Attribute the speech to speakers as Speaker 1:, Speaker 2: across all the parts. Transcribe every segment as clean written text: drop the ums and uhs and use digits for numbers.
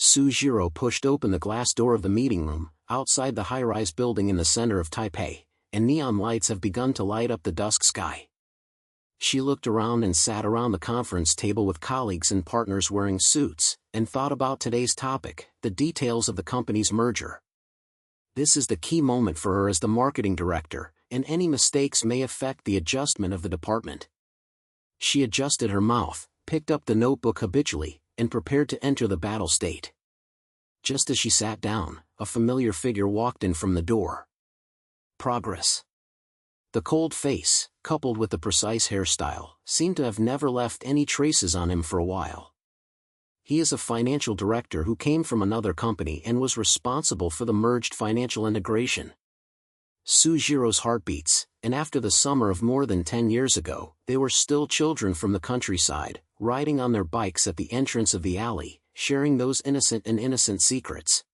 Speaker 1: Su Zhirou pushed open the glass door of the meeting room, outside the high-rise building in the center of Taipei, and neon lights have begun to light up the dusk sky. She looked around and sat around the conference table with colleagues and partners wearing suits, and thought about today's topic, the details of the company's merger. This is the key moment for her as the marketing director, and any mistakes may affect the adjustment of the department. She adjusted her mouth, picked up the notebook habitually, and prepared to enter the battle state. Just as she sat down, a familiar figure walked in from the door. Progress. The cold face, coupled with the precise hairstyle, seemed to have never left any traces on him for a while. He is a financial director who came from another company and was responsible for the merged financial integration. Su Zhirou's heart beats, and after the summer of more than 10 years ago, they were still children from the countryside, riding on their bikes at the entrance of the alley, sharing those innocent secrets.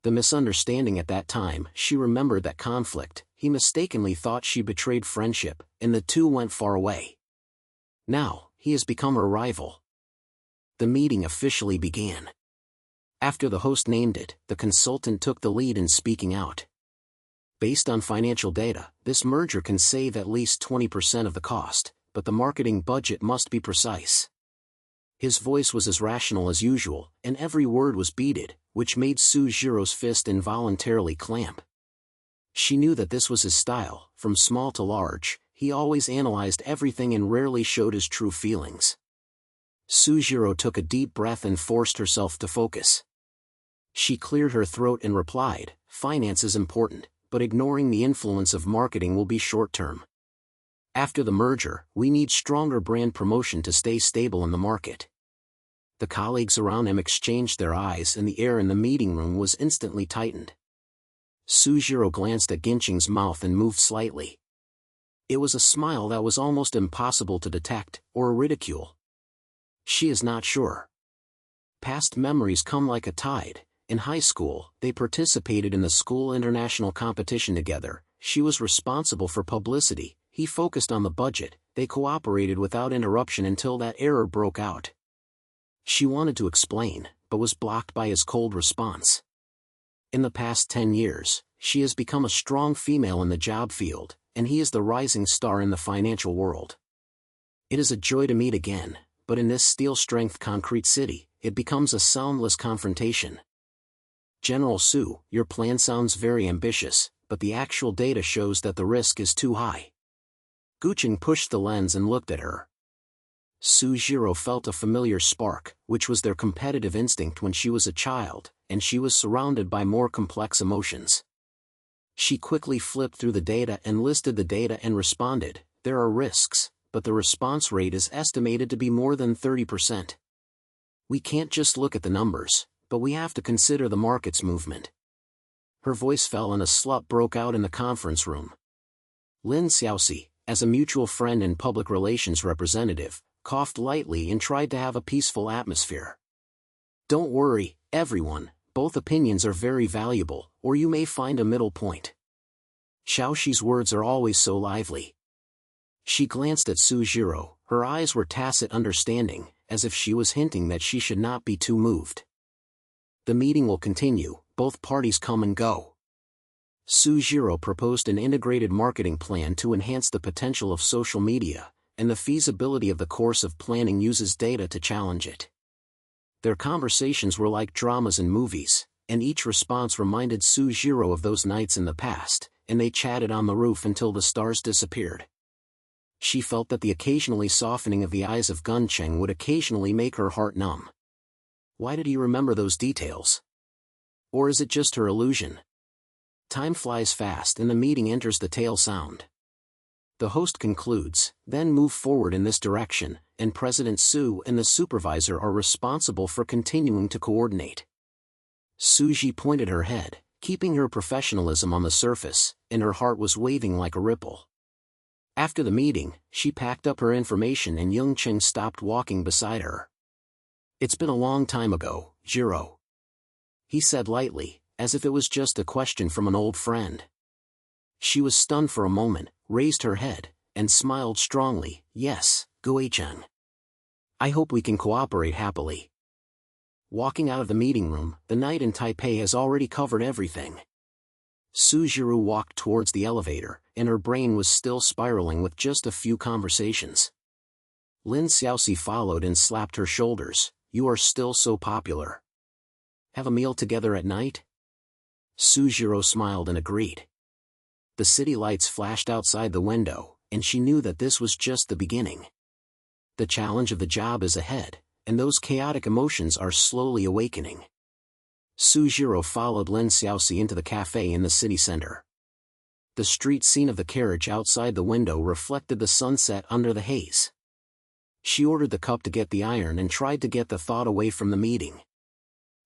Speaker 1: The misunderstanding at that time, she remembered that conflict, he mistakenly thought she betrayed friendship, and the two went far away. Now, he has become her rival. The meeting officially began. After the host named it, the consultant took the lead in speaking out. Based on financial data, this merger can save at least 20% of the cost, but the marketing budget must be precise. His voice was as rational as usual, and every word was beaded, which made Su Zhirou's fist involuntarily clamp. She knew that this was his style, from small to large, he always analyzed everything and rarely showed his true feelings. Su Zhirou took a deep breath and forced herself to focus. She cleared her throat and replied, "Finance is important, but ignoring the influence of marketing will be short-term. After the merger, we need stronger brand promotion to stay stable in the market." The colleagues around him exchanged their eyes and the air in the meeting room was instantly tightened. Su Zhirou glanced at Ginqing's mouth and moved slightly. It was a smile that was almost impossible to detect, or a ridicule. She is not sure. Past memories come like a tide. In high school, they participated in the school international competition together. She was responsible for publicity, he focused on the budget, they cooperated without interruption until that error broke out. She wanted to explain, but was blocked by his cold response. In the past 10 years, she has become a strong female in the job field, and he is the rising star in the financial world. It is a joy to meet again, but in this steel-strength concrete city, it becomes a soundless confrontation. "General Su, your plan sounds very ambitious, but the actual data shows that the risk is too high." Guqing pushed the lens and looked at her. Su Zhirou felt a familiar spark, which was their competitive instinct when she was a child, and she was surrounded by more complex emotions. She quickly flipped through the data and listed the data and responded, "There are risks, but the response rate is estimated to be more than 30%. We can't just look at the numbers, but we have to consider the market's movement." Her voice fell and a slut broke out in the conference room. Lin Xiaoxi, as a mutual friend and public relations representative, coughed lightly and tried to have a peaceful atmosphere. "Don't worry, everyone, both opinions are very valuable, or you may find a middle point." Xiaoxi's words are always so lively. She glanced at Su Zhirou, her eyes were tacit understanding, as if she was hinting that she should not be too moved. "The meeting will continue, both parties come and go." Su Zhirou proposed an integrated marketing plan to enhance the potential of social media, and the feasibility of the course of planning uses data to challenge it. Their conversations were like dramas and movies, and each response reminded Su Zhirou of those nights in the past, and they chatted on the roof until the stars disappeared. She felt that the occasionally softening of the eyes of Guncheng would occasionally make her heart numb. Why did he remember those details? Or is it just her illusion? Time flies fast and the meeting enters the tail sound. The host concludes, "Then move forward in this direction," and President Su and the supervisor are responsible for continuing to coordinate. Su Zhi pointed her head, keeping her professionalism on the surface, and her heart was waving like a ripple. After the meeting, she packed up her information and Yongqing stopped walking beside her. "It's been a long time ago, Zhirou," he said lightly, as if it was just a question from an old friend. She was stunned for a moment, raised her head, and smiled strongly, "Yes, Guicheng. I hope we can cooperate happily." Walking out of the meeting room, the night in Taipei has already covered everything. Su Zhirou walked towards the elevator, and her brain was still spiraling with just a few conversations. Lin Xiaoxi followed and slapped her shoulders. You are still so popular. Have a meal together at night? Su Zhirou smiled and agreed. The city lights flashed outside the window, and she knew that this was just the beginning. The challenge of the job is ahead, and those chaotic emotions are slowly awakening. Su Zhirou followed Lin Xiaoxi into the cafe in the city center. The street scene of the carriage outside the window reflected the sunset under the haze. She ordered the cup to get the iron and tried to get the thought away from the meeting.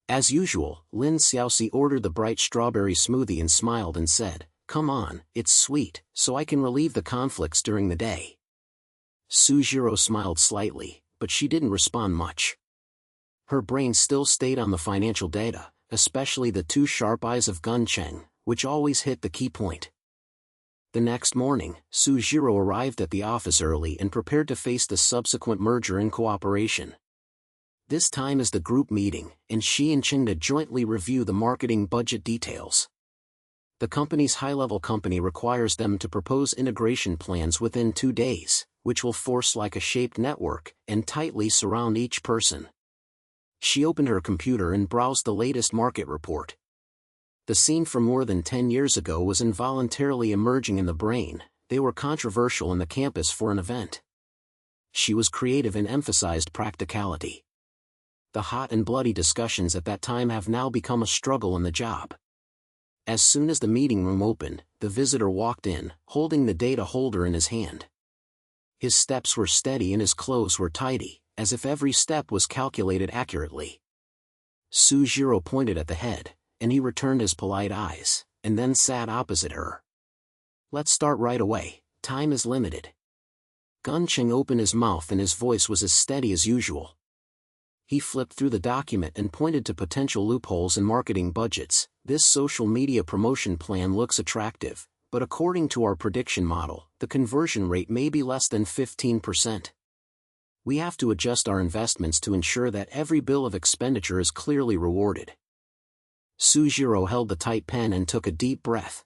Speaker 1: As usual, Lin Xiaoxi ordered the bright strawberry smoothie and smiled and said, "Come on, it's sweet, so I can relieve the conflicts during the day." Su Zhirou smiled slightly, but she didn't respond much. Her brain still stayed on the financial data, especially the two sharp eyes of Gun Cheng, which always hit the key point. The next morning, Su Zhirou arrived at the office early and prepared to face the subsequent merger and cooperation. This time is the group meeting, and she and Chengda jointly review the marketing budget details. The company's high-level company requires them to propose integration plans within 2 days, which will force like a shaped network and tightly surround each person. She opened her computer and browsed the latest market report. The scene from more than 10 years ago was involuntarily emerging in the brain. They were controversial in the campus for an event. She was creative and emphasized practicality. The hot and bloody discussions at that time have now become a struggle in the job. As soon as the meeting room opened, the visitor walked in, holding the data holder in his hand. His steps were steady and his clothes were tidy, as if every step was calculated accurately. Su Zhirou pointed at the head, and he returned his polite eyes, and then sat opposite her. "Let's start right away, time is limited." Gun Cheng opened his mouth and his voice was as steady as usual. He flipped through the document and pointed to potential loopholes in marketing budgets. "This social media promotion plan looks attractive, but according to our prediction model, the conversion rate may be less than 15%. We have to adjust our investments to ensure that every bill of expenditure is clearly rewarded." Su Zhirou held the tight pen and took a deep breath.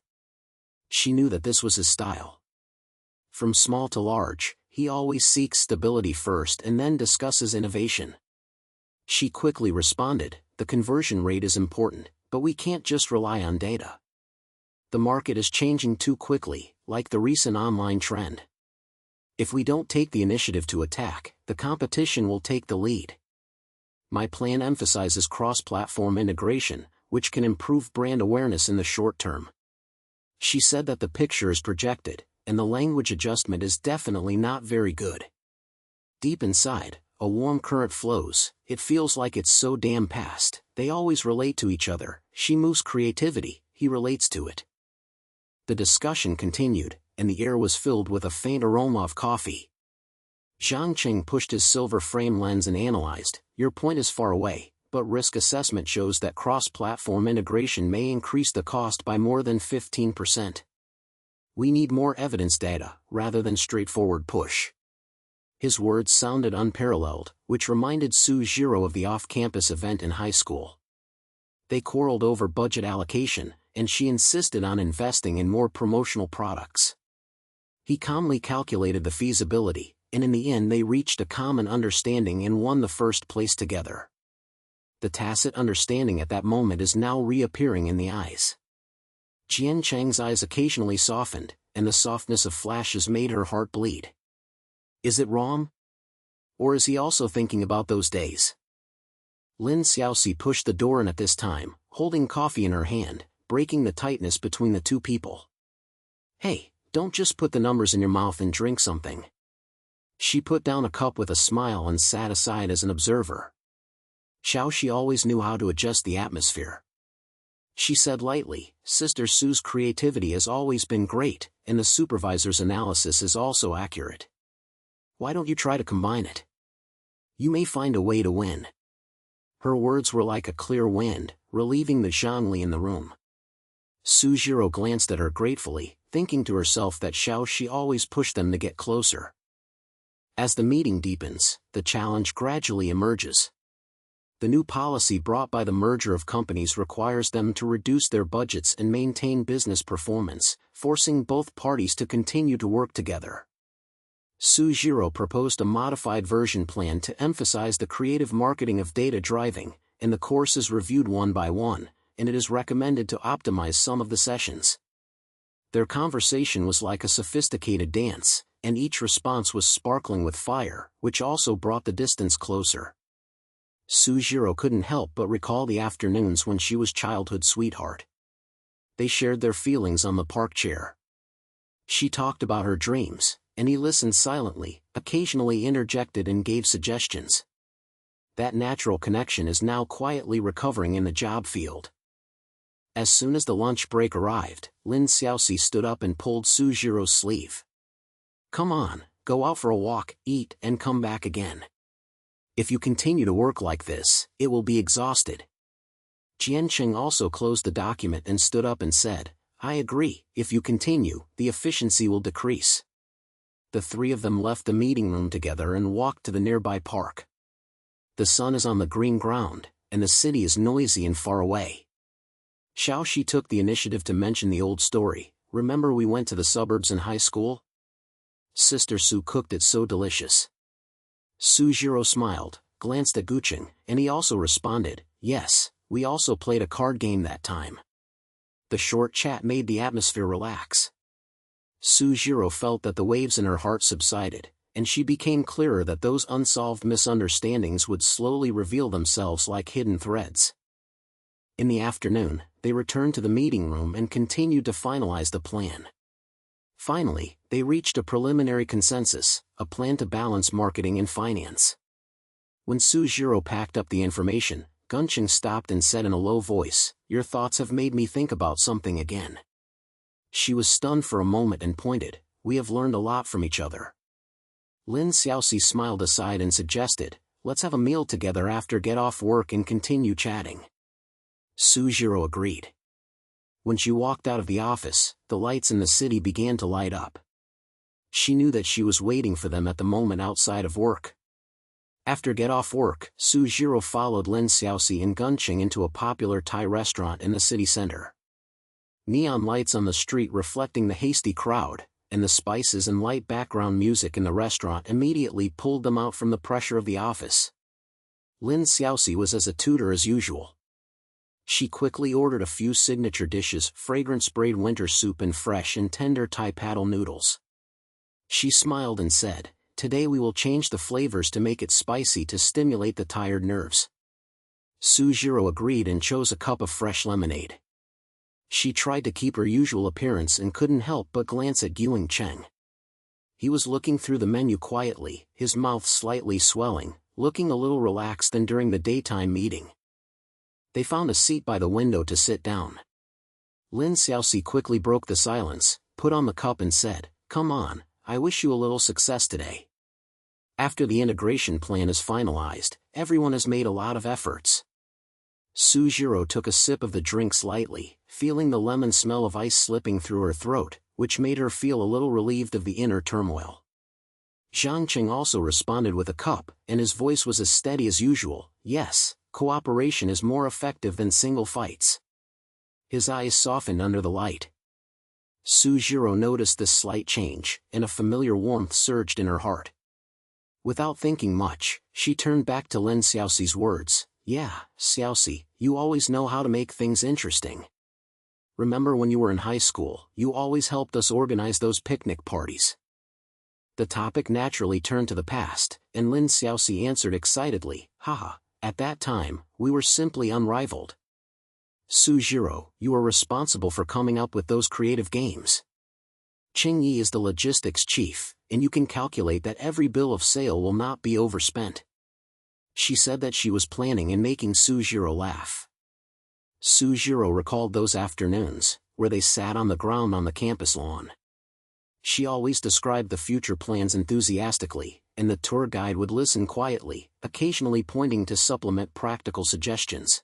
Speaker 1: She knew that this was his style. From small to large, he always seeks stability first and then discusses innovation. She quickly responded, "The conversion rate is important, but we can't just rely on data. The market is changing too quickly, like the recent online trend. If we don't take the initiative to attack, the competition will take the lead. My plan emphasizes cross-platform integration, which can improve brand awareness in the short term." She said that the picture is projected, and the language adjustment is definitely not very good. Deep inside, a warm current flows. It feels like it's so damn past. They always relate to each other. She moves creativity, he relates to it. The discussion continued, and the air was filled with a faint aroma of coffee. Zhang Cheng pushed his silver frame lens and analyzed, "Your point is far away, but risk assessment shows that cross-platform integration may increase the cost by more than 15%. We need more evidence data, rather than straightforward push." His words sounded unparalleled, which reminded Su Zhirou of the off-campus event in high school. They quarreled over budget allocation, and she insisted on investing in more promotional products. He calmly calculated the feasibility, and in the end they reached a common understanding and won the first place together. The tacit understanding at that moment is now reappearing in the eyes. Jian Cheng's eyes occasionally softened, and the softness of flashes made her heart bleed. Is it wrong? Or is he also thinking about those days? Lin Xiaoxi pushed the door in at this time, holding coffee in her hand, breaking the tightness between the two people. "Hey, don't just put the numbers in your mouth and drink something." She put down a cup with a smile and sat aside as an observer. Xiaoxi always knew how to adjust the atmosphere. She said lightly, "Sister Su's creativity has always been great, and the supervisor's analysis is also accurate. Why don't you try to combine it? You may find a way to win." Her words were like a clear wind, relieving the Zhangli in the room. Su Zhirou glanced at her gratefully, thinking to herself that Xiaoxi always pushed them to get closer. As the meeting deepens, the challenge gradually emerges. The new policy brought by the merger of companies requires them to reduce their budgets and maintain business performance, forcing both parties to continue to work together. Su Zhirou proposed a modified version plan to emphasize the creative marketing of data driving, and the course is reviewed one by one, and it is recommended to optimize some of the sessions. Their conversation was like a sophisticated dance, and each response was sparkling with fire, which also brought the distance closer. Su Zhirou couldn't help but recall the afternoons when she was childhood sweetheart. They shared their feelings on the park chair. She talked about her dreams, and he listened silently, occasionally interjected and gave suggestions. That natural connection is now quietly recovering in the job field. As soon as the lunch break arrived, Lin Xiaoxi stood up and pulled Su Zhirou's sleeve. "Come on, go out for a walk, eat and come back again. If you continue to work like this, it will be exhausted." Jianqing also closed the document and stood up and said, "I agree, if you continue, the efficiency will decrease." The three of them left the meeting room together and walked to the nearby park. The sun is on the green ground, and the city is noisy and far away. Xiaoxi took the initiative to mention the old story. "Remember we went to the suburbs in high school? Sister Su cooked it so delicious." Su Zhirou smiled, glanced at Guqing, and he also responded, "Yes, we also played a card game that time." The short chat made the atmosphere relax. Su Zhirou felt that the waves in her heart subsided, and she became clearer that those unsolved misunderstandings would slowly reveal themselves like hidden threads. In the afternoon, they returned to the meeting room and continued to finalize the plan. Finally, they reached a preliminary consensus, a plan to balance marketing and finance. When Su Zhirou packed up the information, Gunqing stopped and said in a low voice, "Your thoughts have made me think about something again." She was stunned for a moment and pointed, "We have learned a lot from each other." Lin Xiaoxi smiled aside and suggested, "Let's have a meal together after get off work and continue chatting." Su Zhirou agreed. When she walked out of the office, the lights in the city began to light up. She knew that she was waiting for them at the moment outside of work. After get off work, Su Zhirou followed Lin Xiaoxi and Gunqing into a popular Thai restaurant in the city center. Neon lights on the street reflecting the hasty crowd, and the spices and light background music in the restaurant immediately pulled them out from the pressure of the office. Lin Xiaoxi was as a tutor as usual. She quickly ordered a few signature dishes, fragrance-sprayed winter soup and fresh and tender Thai paddle noodles. She smiled and said, "Today we will change the flavors to make it spicy to stimulate the tired nerves." Su Zhirou agreed and chose a cup of fresh lemonade. She tried to keep her usual appearance and couldn't help but glance at Guing Cheng. He was looking through the menu quietly, his mouth slightly swelling, looking a little relaxed than during the daytime meeting. They found a seat by the window to sit down. Lin Xiaoxi quickly broke the silence, put on the cup and said, "Come on, I wish you a little success today. After the integration plan is finalized, everyone has made a lot of efforts." Su Zhirou took a sip of the drink slightly, feeling the lemon smell of ice slipping through her throat, which made her feel a little relieved of the inner turmoil. Zhangqing also responded with a cup, and his voice was as steady as usual, "Yes, cooperation is more effective than single fights." His eyes softened under the light. Su Zhirou noticed this slight change, and a familiar warmth surged in her heart. Without thinking much, she turned back to Lin Xiaoxi's words, "Yeah, Xiaoxi, you always know how to make things interesting. Remember when you were in high school, you always helped us organize those picnic parties." The topic naturally turned to the past, and Lin Xiaoxi answered excitedly, "Haha, at that time, we were simply unrivaled. Su Zhirou, you are responsible for coming up with those creative games. Qing Yi is the logistics chief, and you can calculate that every bill of sale will not be overspent." She said that she was planning and making Su Zhirou laugh. Su Zhirou recalled those afternoons, where they sat on the ground on the campus lawn. She always described the future plans enthusiastically, and the tour guide would listen quietly, occasionally pointing to supplement practical suggestions.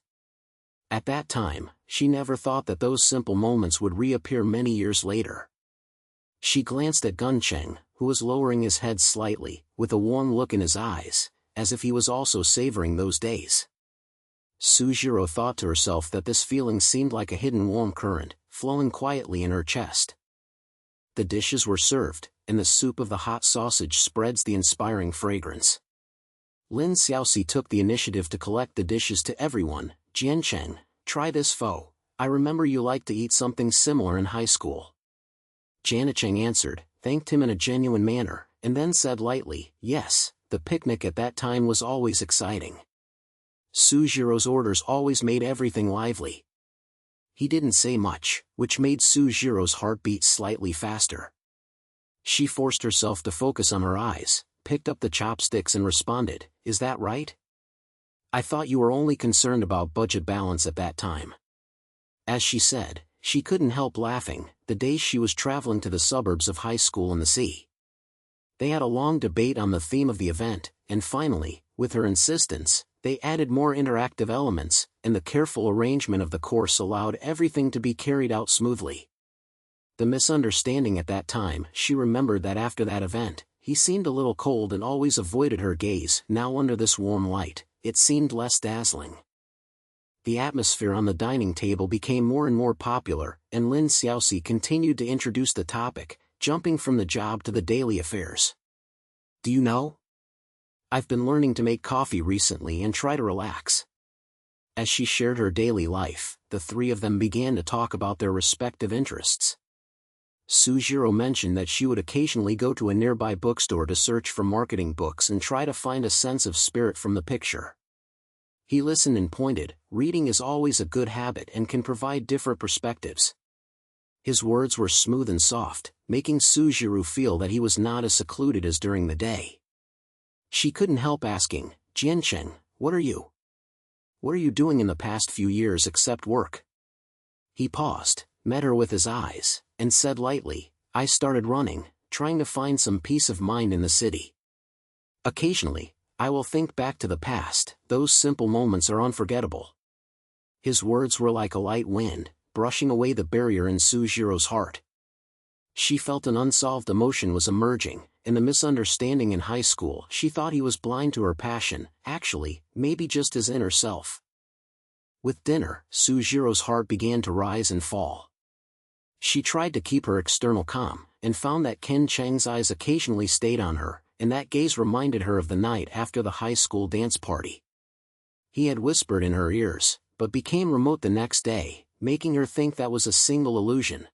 Speaker 1: At that time, she never thought that those simple moments would reappear many years later. She glanced at Gunqing, who was lowering his head slightly, with a warm look in his eyes, as if he was also savoring those days. Su Zhirou thought to herself that this feeling seemed like a hidden warm current, flowing quietly in her chest. The dishes were served, and the soup of the hot sausage spreads the inspiring fragrance. Lin Xiaoxi took the initiative to collect the dishes to everyone. Jiancheng, try this pho. I remember you liked to eat something similar in high school. Jiancheng answered, thanked him in a genuine manner, and then said lightly, yes, the picnic at that time was always exciting. Su Zhirou's orders always made everything lively. He didn't say much, which made Su Zhirou's heart beat slightly faster. She forced herself to focus on her eyes, picked up the chopsticks and responded, is that right? I thought you were only concerned about budget balance at that time. As she said, she couldn't help laughing, the days she was traveling to the suburbs of high school in the sea. They had a long debate on the theme of the event, and finally, with her insistence, they added more interactive elements, and the careful arrangement of the course allowed everything to be carried out smoothly. The misunderstanding at that time, she remembered that after that event, he seemed a little cold and always avoided her gaze. Now under this warm light, it seemed less dazzling. The atmosphere on the dining table became more and more popular, and Lin Xiaoxi continued to introduce the topic, jumping from the job to the daily affairs. Do you know? I've been learning to make coffee recently and try to relax. As she shared her daily life, the three of them began to talk about their respective interests. Su Zhirou mentioned that she would occasionally go to a nearby bookstore to search for marketing books and try to find a sense of spirit from the picture. He listened and pointed, reading is always a good habit and can provide different perspectives. His words were smooth and soft, making Su Zhirou feel that he was not as secluded as during the day. She couldn't help asking, Jiancheng, what are you doing in the past few years except work? He paused, met her with his eyes, and said lightly, I started running, trying to find some peace of mind in the city. Occasionally, I will think back to the past, those simple moments are unforgettable. His words were like a light wind, brushing away the barrier in Su Zhirou's heart. She felt an unsolved emotion was emerging. In the misunderstanding in high school, she thought he was blind to her passion, actually, maybe just his inner self. With dinner, Su Zhirou's heart began to rise and fall. She tried to keep her external calm, and found that Ken Cheng's eyes occasionally stayed on her, and that gaze reminded her of the night after the high school dance party. He had whispered in her ears, but became remote the next day, making her think that was a single illusion.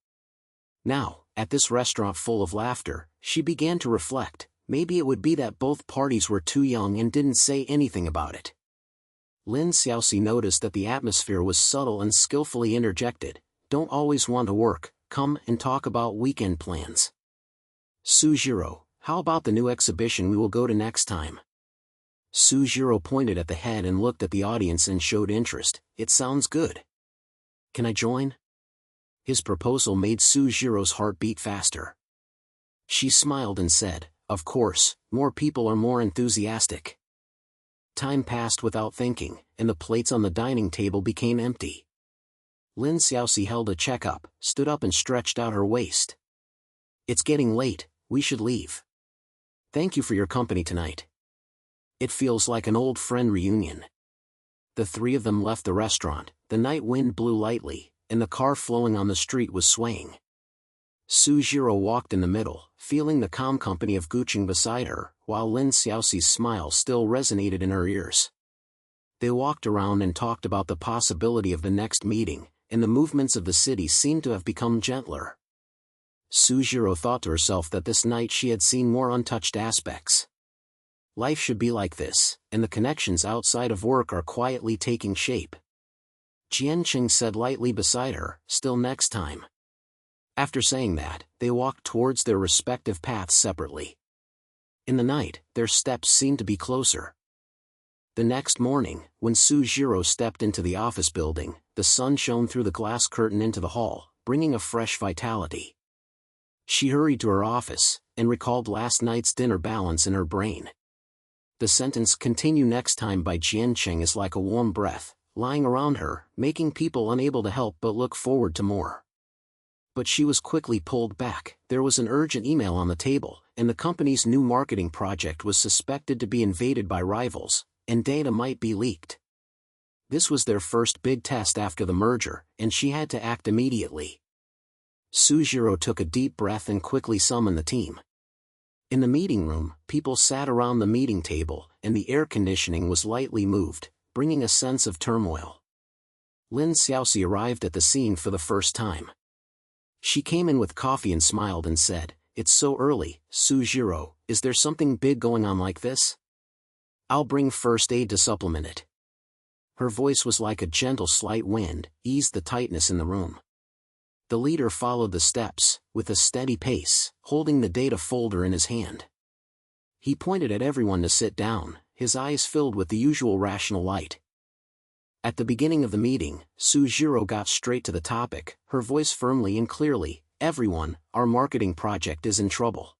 Speaker 1: Now, at this restaurant full of laughter, she began to reflect, maybe it would be that both parties were too young and didn't say anything about it. Lin Xiaoxi noticed that the atmosphere was subtle and skillfully interjected, don't always want to work, come and talk about weekend plans. Su Zhirou, how about the new exhibition we will go to next time? Su Zhirou pointed at the head and looked at the audience and showed interest, it sounds good. Can I join? His proposal made Su Zhirou's heart beat faster. She smiled and said, of course, more people are more enthusiastic. Time passed without thinking, and the plates on the dining table became empty. Lin Xiaoxi held a checkup, stood up and stretched out her waist. It's getting late, we should leave. Thank you for your company tonight. It feels like an old friend reunion. The three of them left the restaurant, the night wind blew lightly, and the car flowing on the street was swaying. Su Zhirou walked in the middle, feeling the calm company of Guqing beside her, while Lin Xiaoxi's smile still resonated in her ears. They walked around and talked about the possibility of the next meeting, and the movements of the city seemed to have become gentler. Su Zhirou thought to herself that this night she had seen more untouched aspects. Life should be like this, and the connections outside of work are quietly taking shape. Jianqing said lightly beside her, still next time. After saying that, they walked towards their respective paths separately. In the night, their steps seemed to be closer. The next morning, when Su Zhirou stepped into the office building, the sun shone through the glass curtain into the hall, bringing a fresh vitality. She hurried to her office, and recalled last night's dinner balance in her brain. The sentence "continue next time" by Jianqing is like a warm breath, lying around her, making people unable to help but look forward to more. But she was quickly pulled back. There was an urgent email on the table, and the company's new marketing project was suspected to be invaded by rivals, and data might be leaked. This was their first big test after the merger, and she had to act immediately. Su Zhirou took a deep breath and quickly summoned the team. In the meeting room, people sat around the meeting table, and the air conditioning was lightly moved, bringing a sense of turmoil. Lin Xiaoxi arrived at the scene for the first time. She came in with coffee and smiled and said, "It's so early, Su Zhirou, is there something big going on like this? I'll bring first aid to supplement it." Her voice was like a gentle slight wind, eased the tightness in the room. The leader followed the steps, with a steady pace, holding the data folder in his hand. He pointed at everyone to sit down, his eyes filled with the usual rational light. At the beginning of the meeting, Su Zhirou got straight to the topic, her voice firmly and clearly, "Everyone, our marketing project is in trouble.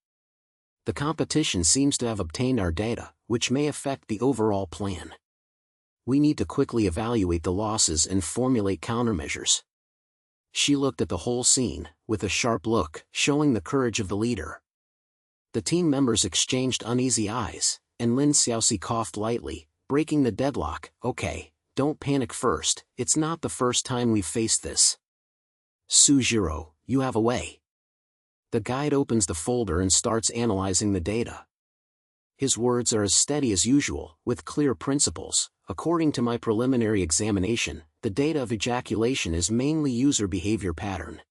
Speaker 1: The competition seems to have obtained our data, which may affect the overall plan. We need to quickly evaluate the losses and formulate countermeasures." She looked at the whole scene, with a sharp look, showing the courage of the leader. The team members exchanged uneasy eyes, and Lin Xiaoxi coughed lightly, breaking the deadlock. "Okay, don't panic first, it's not the first time we've faced this. Su Zhirou, you have a way." The guide opens the folder and starts analyzing the data. His words are as steady as usual, with clear principles. "According to my preliminary examination, the data of ejaculation is mainly user behavior pattern.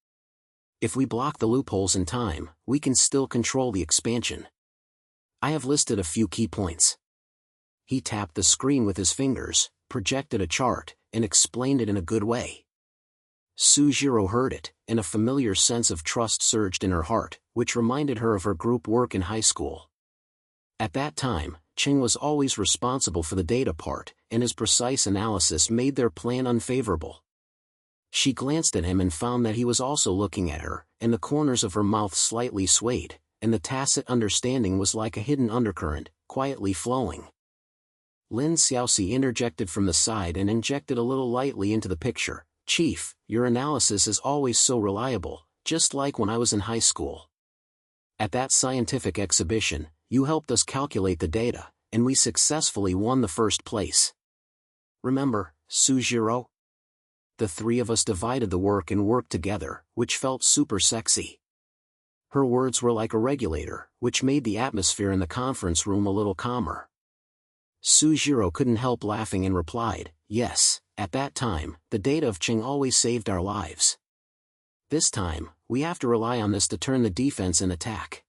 Speaker 1: If we block the loopholes in time, we can still control the expansion. I have listed a few key points." He tapped the screen with his fingers, projected a chart, and explained it in a good way. Su Zhirou heard it, and a familiar sense of trust surged in her heart, which reminded her of her group work in high school. At that time, Cheng was always responsible for the data part, and his precise analysis made their plan unfavorable. She glanced at him and found that he was also looking at her, and the corners of her mouth slightly swayed, and the tacit understanding was like a hidden undercurrent, quietly flowing. Lin Xiaoxi interjected from the side and injected a little lightly into the picture. "Chief, your analysis is always so reliable, just like when I was in high school. At that scientific exhibition, you helped us calculate the data, and we successfully won the first place. Remember, Su Zhirou? The three of us divided the work and worked together, which felt super sexy." Her words were like a regulator, which made the atmosphere in the conference room a little calmer. Su Zhirou couldn't help laughing and replied, "Yes, at that time, the data of Cheng always saved our lives. This time, we have to rely on this to turn the defense and attack."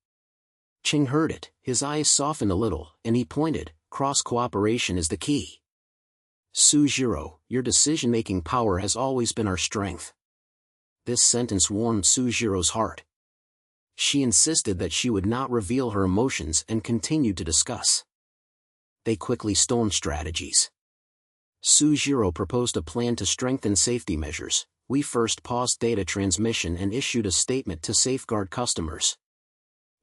Speaker 1: Cheng heard it, his eyes softened a little, and he pointed, "Cross-cooperation is the key. Su Zhirou, your decision-making power has always been our strength." This sentence warmed Su Zhirou's heart. She insisted that she would not reveal her emotions and continued to discuss. They quickly stoned strategies. Su Zhirou proposed a plan to strengthen safety measures. "We first paused data transmission and issued a statement to safeguard customers.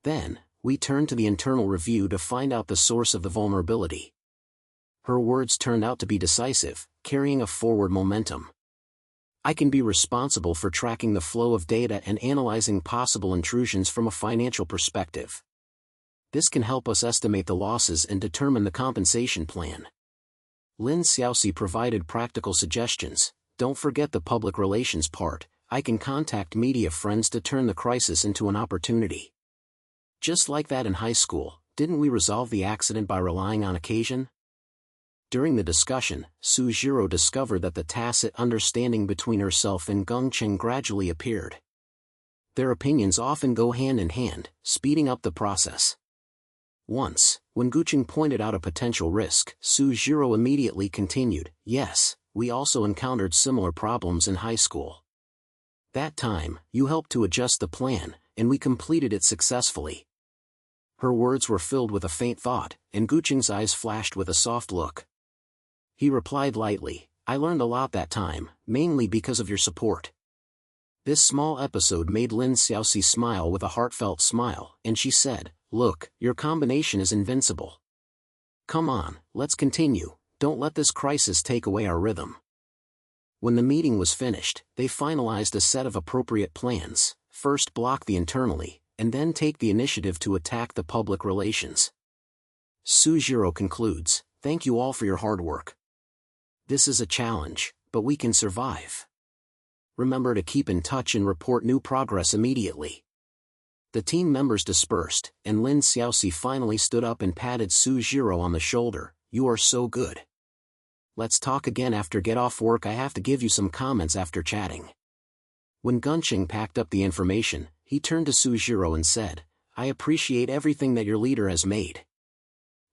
Speaker 1: Then, we turned to the internal review to find out the source of the vulnerability." Her words turned out to be decisive, carrying a forward momentum. "I can be responsible for tracking the flow of data and analyzing possible intrusions from a financial perspective. This can help us estimate the losses and determine the compensation plan." Lin Xiaoxi provided practical suggestions. "Don't forget the public relations part. I can contact media friends to turn the crisis into an opportunity. Just like that in high school, didn't we resolve the accident by relying on occasion?" During the discussion, Su Zhirou discovered that the tacit understanding between herself and Geng Cheng gradually appeared. Their opinions often go hand in hand, speeding up the process. Once, when Gucheng pointed out a potential risk, Su Zhirou immediately continued, "Yes, we also encountered similar problems in high school. That time, you helped to adjust the plan, and we completed it successfully." Her words were filled with a faint thought, and Gucheng's eyes flashed with a soft look. He replied lightly, "I learned a lot that time, mainly because of your support." This small episode made Lin Xiaoxi smile with a heartfelt smile, and she said, "Look, your combination is invincible. Come on, let's continue, don't let this crisis take away our rhythm." When the meeting was finished, they finalized a set of appropriate plans. First block the internally, and then take the initiative to attack the public relations. Su Zhirou concludes, "Thank you all for your hard work. This is a challenge, but we can survive. Remember to keep in touch and report new progress immediately. The team members dispersed, and Lin Xiaoxi finally stood up and patted Su Zhirou on the shoulder. You are so good. Let's talk again after get off work. I have to give you some comments after chatting. When Gunqing packed up the information, he turned to Su Zhirou and said, I appreciate everything that your leader has made.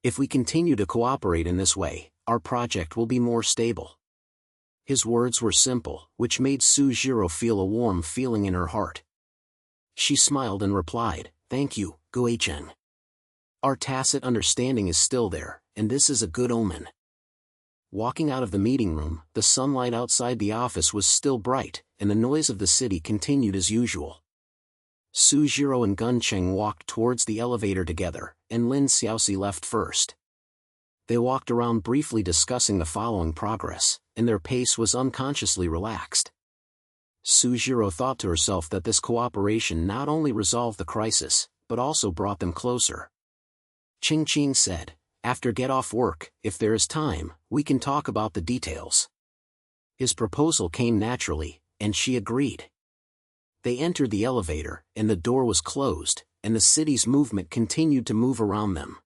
Speaker 1: If we continue to cooperate in this way, our project will be more stable. His words were simple, which made Su Zhirou feel a warm feeling in her heart. She smiled and replied, Thank you, Guicheng. Our tacit understanding is still there, and this is a good omen. Walking out of the meeting room, the sunlight outside the office was still bright, and the noise of the city continued as usual. Su Zhirou and Gunqing walked towards the elevator together, and Lin Xiaoxi left first. They walked around briefly discussing the following progress, and their pace was unconsciously relaxed. Su Zhirou thought to herself that this cooperation not only resolved the crisis, but also brought them closer. Qing Qing said, After get off work, if there is time, we can talk about the details. His proposal came naturally, and she agreed. They entered the elevator, and the door was closed, and the city's movement continued to move around them.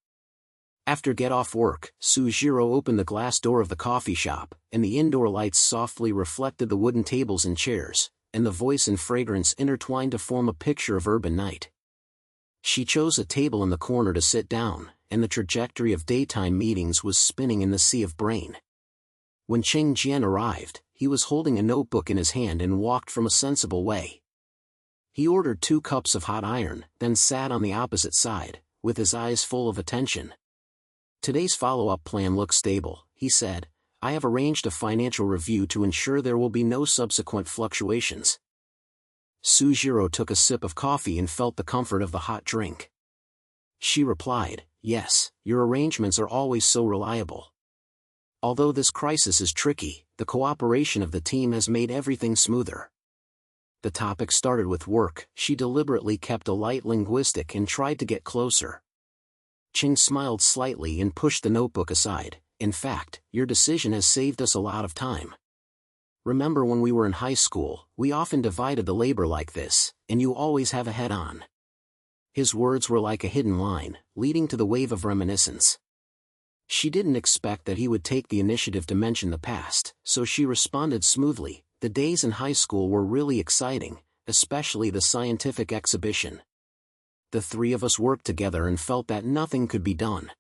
Speaker 1: After get off work, Su Zhirou opened the glass door of the coffee shop, and the indoor lights softly reflected the wooden tables and chairs, and the voice and fragrance intertwined to form a picture of urban night. She chose a table in the corner to sit down, and the trajectory of daytime meetings was spinning in the sea of brain. When Cheng Jian arrived, he was holding a notebook in his hand and walked from a sensible way. He ordered 2 cups of hot iron, then sat on the opposite side, with his eyes full of attention. Today's follow-up plan looks stable, he said. I have arranged a financial review to ensure there will be no subsequent fluctuations. Su Zhirou took a sip of coffee and felt the comfort of the hot drink. She replied, Yes, your arrangements are always so reliable. Although this crisis is tricky, the cooperation of the team has made everything smoother. The topic started with work. She deliberately kept a light linguistic and tried to get closer. Qing smiled slightly and pushed the notebook aside. In fact, your decision has saved us a lot of time. Remember when we were in high school, we often divided the labor like this, and you always have a head-on. His words were like a hidden line, leading to the wave of reminiscence. She didn't expect that he would take the initiative to mention the past, so she responded smoothly. The days in high school were really exciting, especially the scientific exhibition. The 3 of us worked together and felt that nothing could be done.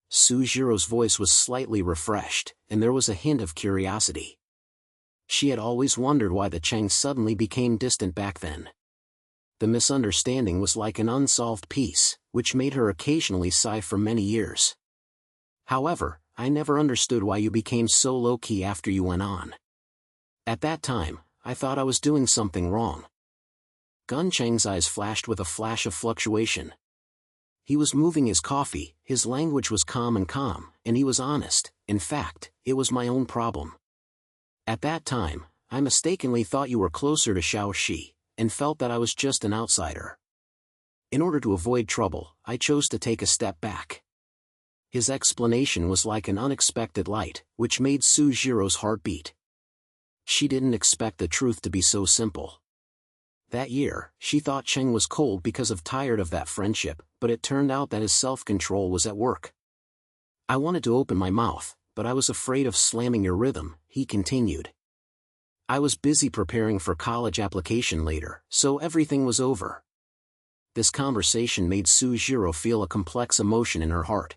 Speaker 1: Su Zhirou's voice was slightly refreshed, and there was a hint of curiosity. She had always wondered why the Cheng suddenly became distant back then. The misunderstanding was like an unsolved piece, which made her occasionally sigh for many years. However, I never understood why you became so low-key after you went on. At that time, I thought I was doing something wrong. Gunqing's eyes flashed with a flash of fluctuation. He was moving his coffee, his language was calm, and he was honest. In fact, it was my own problem. At that time, I mistakenly thought you were closer to Xiaoxi, and felt that I was just an outsider. In order to avoid trouble, I chose to take a step back. His explanation was like an unexpected light, which made Su Zhirou's heart beat. She didn't expect the truth to be so simple. That year, she thought Cheng was cold because of tired of that friendship, but it turned out that his self-control was at work. I wanted to open my mouth, but I was afraid of slamming your rhythm, he continued. I was busy preparing for college application later, so everything was over. This conversation made Su Zhirou feel a complex emotion in her heart.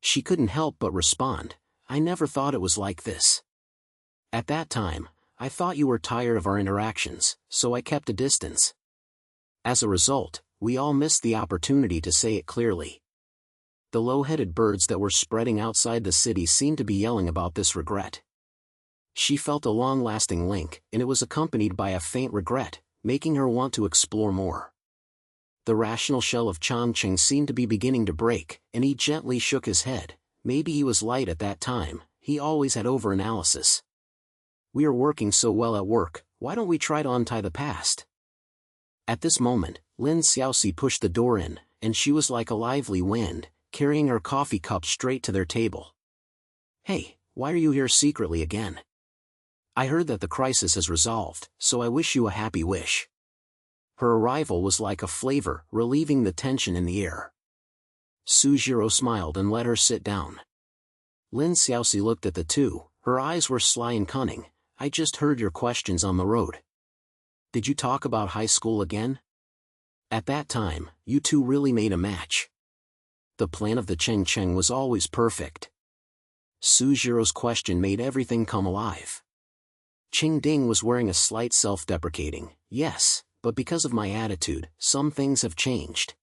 Speaker 1: She couldn't help but respond, I never thought it was like this. At that time, I thought you were tired of our interactions, so I kept a distance. As a result, we all missed the opportunity to say it clearly. The low-headed birds that were spreading outside the city seemed to be yelling about this regret. She felt a long-lasting link, and it was accompanied by a faint regret, making her want to explore more. The rational shell of Chongqing seemed to be beginning to break, and he gently shook his head. Maybe he was light at that time, he always had overanalysis. We are working so well at work, why don't we try to untie the past? At this moment, Lin Xiaoxi pushed the door in, and she was like a lively wind, carrying her coffee cup straight to their table. Hey, why are you here secretly again? I heard that the crisis is resolved, so I wish you a happy wish. Her arrival was like a flavor, relieving the tension in the air. Su Zhirou smiled and let her sit down. Lin Xiaoxi looked at the two, her eyes were sly and cunning. I just heard your questions on the road. Did you talk about high school again? At that time, you two really made a match. The plan of the Cheng Cheng was always perfect. Su Zhirou's question made everything come alive. Qing Ding was wearing a slight self-deprecating, yes, but because of my attitude, some things have changed.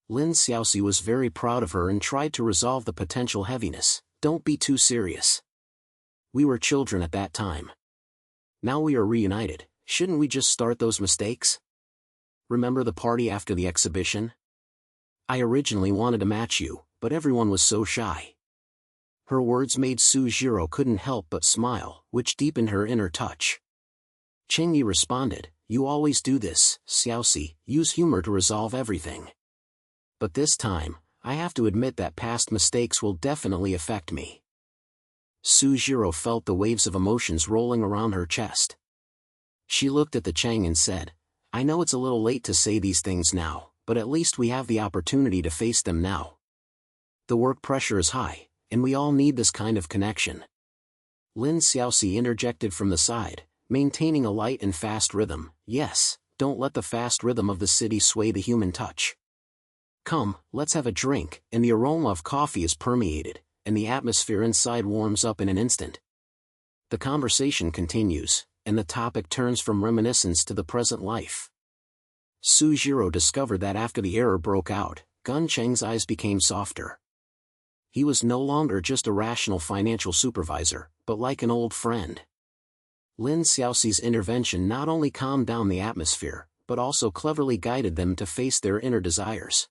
Speaker 1: Lin Xiaoxi was very proud of her and tried to resolve the potential heaviness. Don't be too serious. We were children at that time. Now we are reunited, shouldn't we just start those mistakes? Remember the party after the exhibition? I originally wanted to match you, but everyone was so shy. Her words made Su Zhirou couldn't help but smile, which deepened her inner touch. Qing Yi responded, you always do this, Xiaoxi, use humor to resolve everything. But this time, I have to admit that past mistakes will definitely affect me. Su Zhirou felt the waves of emotions rolling around her chest. She looked at the Chang and said, I know it's a little late to say these things now, but at least we have the opportunity to face them now. The work pressure is high, and we all need this kind of connection. Lin Xiaoxi interjected from the side, maintaining a light and fast rhythm. Yes, don't let the fast rhythm of the city sway the human touch. Come, let's have a drink, and the aroma of coffee is permeated, and the atmosphere inside warms up in an instant. The conversation continues, and the topic turns from reminiscence to the present life. Su Zhirou discovered that after the error broke out, Gun Cheng's eyes became softer. He was no longer just a rational financial supervisor, but like an old friend. Lin Xiaoxi's intervention not only calmed down the atmosphere, but also cleverly guided them to face their inner desires.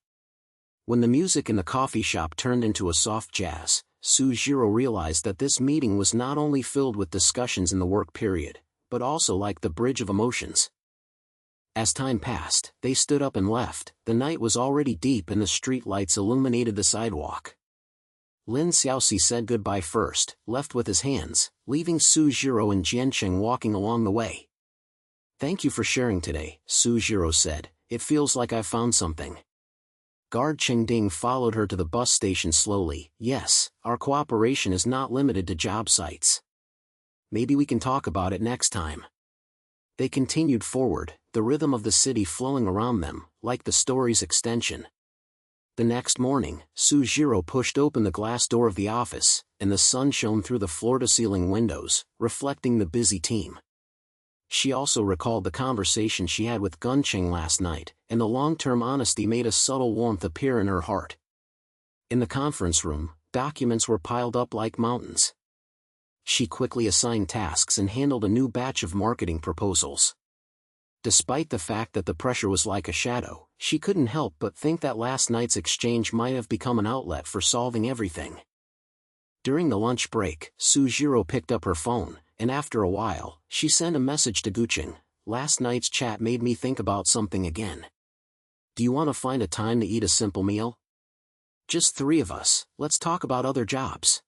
Speaker 1: When the music in the coffee shop turned into a soft jazz, Su Zhirou realized that this meeting was not only filled with discussions in the work period, but also like the bridge of emotions. As time passed, they stood up and left. The night was already deep and the street lights illuminated the sidewalk. Lin Xiaoxi said goodbye first, left with his hands, leaving Su Zhirou and Jiancheng walking along the way. Thank you for sharing today, Su Zhirou said. It feels like I've found something. Guard Chengding followed her to the bus station slowly. Yes, our cooperation is not limited to job sites. Maybe we can talk about it next time. They continued forward, the rhythm of the city flowing around them, like the story's extension. The next morning, Su Zhirou pushed open the glass door of the office, and the sun shone through the floor-to-ceiling windows, reflecting the busy team. She also recalled the conversation she had with Guncheng last night, and the long-term honesty made a subtle warmth appear in her heart. In the conference room, documents were piled up like mountains. She quickly assigned tasks and handled a new batch of marketing proposals. Despite the fact that the pressure was like a shadow, she couldn't help but think that last night's exchange might have become an outlet for solving everything. During the lunch break, Su Zhirou picked up her phone, and after a while, she sent a message to Gucheng. Last night's chat made me think about something again. Do you want to find a time to eat a simple meal? Just 3 of us, let's talk about other jobs.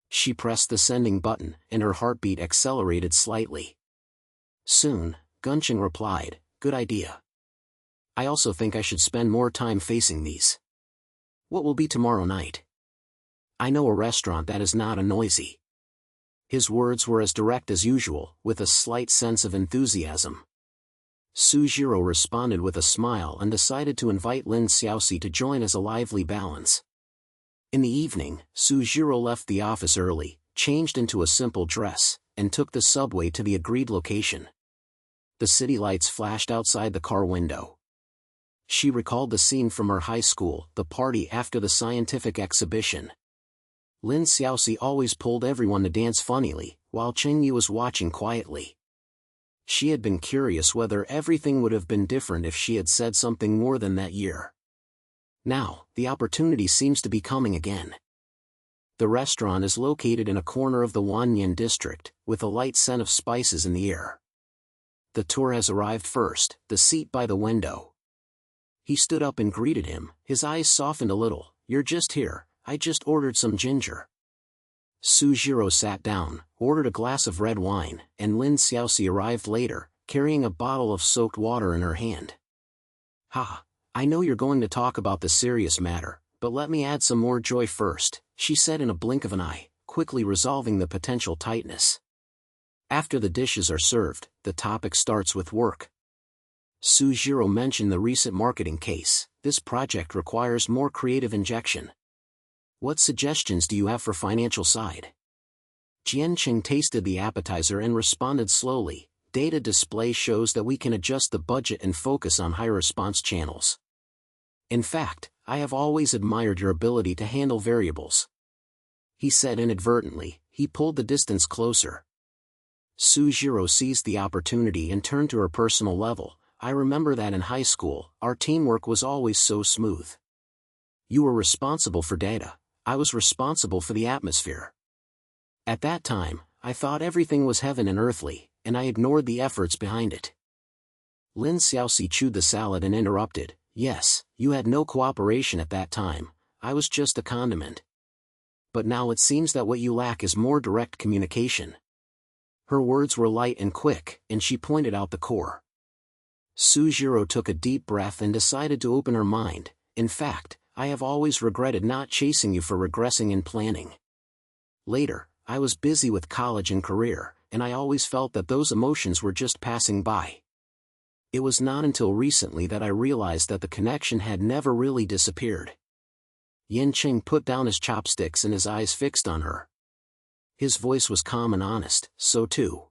Speaker 1: She pressed the sending button, and her heartbeat accelerated slightly. Soon, Guncheng replied, good idea. I also think I should spend more time facing these. What will be tomorrow night? I know a restaurant that is not a noisy. His words were as direct as usual, with a slight sense of enthusiasm. Su Zhirou responded with a smile and decided to invite Lin Xiaoxi to join as a lively balance. In the evening, Su Zhirou left the office early, changed into a simple dress, and took the subway to the agreed location. The city lights flashed outside the car window. She recalled the scene from her high school, the party after the scientific exhibition. Lin Xiaoxi always pulled everyone to dance funnily, while Cheng Yu was watching quietly. She had been curious whether everything would have been different if she had said something more than that year. Now, the opportunity seems to be coming again. The restaurant is located in a corner of the Wanyan district, with a light scent of spices in the air. The tour has arrived first, the seat by the window. He stood up and greeted him, his eyes softened a little. You're just here, I just ordered some ginger. Su Zhirou sat down, ordered a glass of red wine, and Lin Xiaoxi arrived later, carrying a bottle of soaked water in her hand. "Ha! I know you're going to talk about the serious matter, but let me add some more joy first," she said in a blink of an eye, quickly resolving the potential tightness. After the dishes are served, the topic starts with work. Su Zhirou mentioned the recent marketing case. "This project requires more creative injection. What suggestions do you have for financial side?" Jianqing tasted the appetizer and responded slowly. "Data display shows that we can adjust the budget and focus on high response channels. In fact, I have always admired your ability to handle variables," he said inadvertently. He pulled the distance closer. Su Zhirou seized the opportunity and turned to her personal level. "I remember that in high school, our teamwork was always so smooth. You were responsible for data, I was responsible for the atmosphere. At that time, I thought everything was heaven and earthly, and I ignored the efforts behind it." Lin Xiaoxi chewed the salad and interrupted. "Yes, you had no cooperation at that time, I was just a condiment. But now it seems that what you lack is more direct communication." Her words were light and quick, and she pointed out the core. Su Zhirou took a deep breath and decided to open her mind. "In fact, I have always regretted not chasing you for regressing in planning. Later, I was busy with college and career, and I always felt that those emotions were just passing by. It was not until recently that I realized that the connection had never really disappeared." Yanqing put down his chopsticks and his eyes fixed on her. His voice was calm and honest. "So too.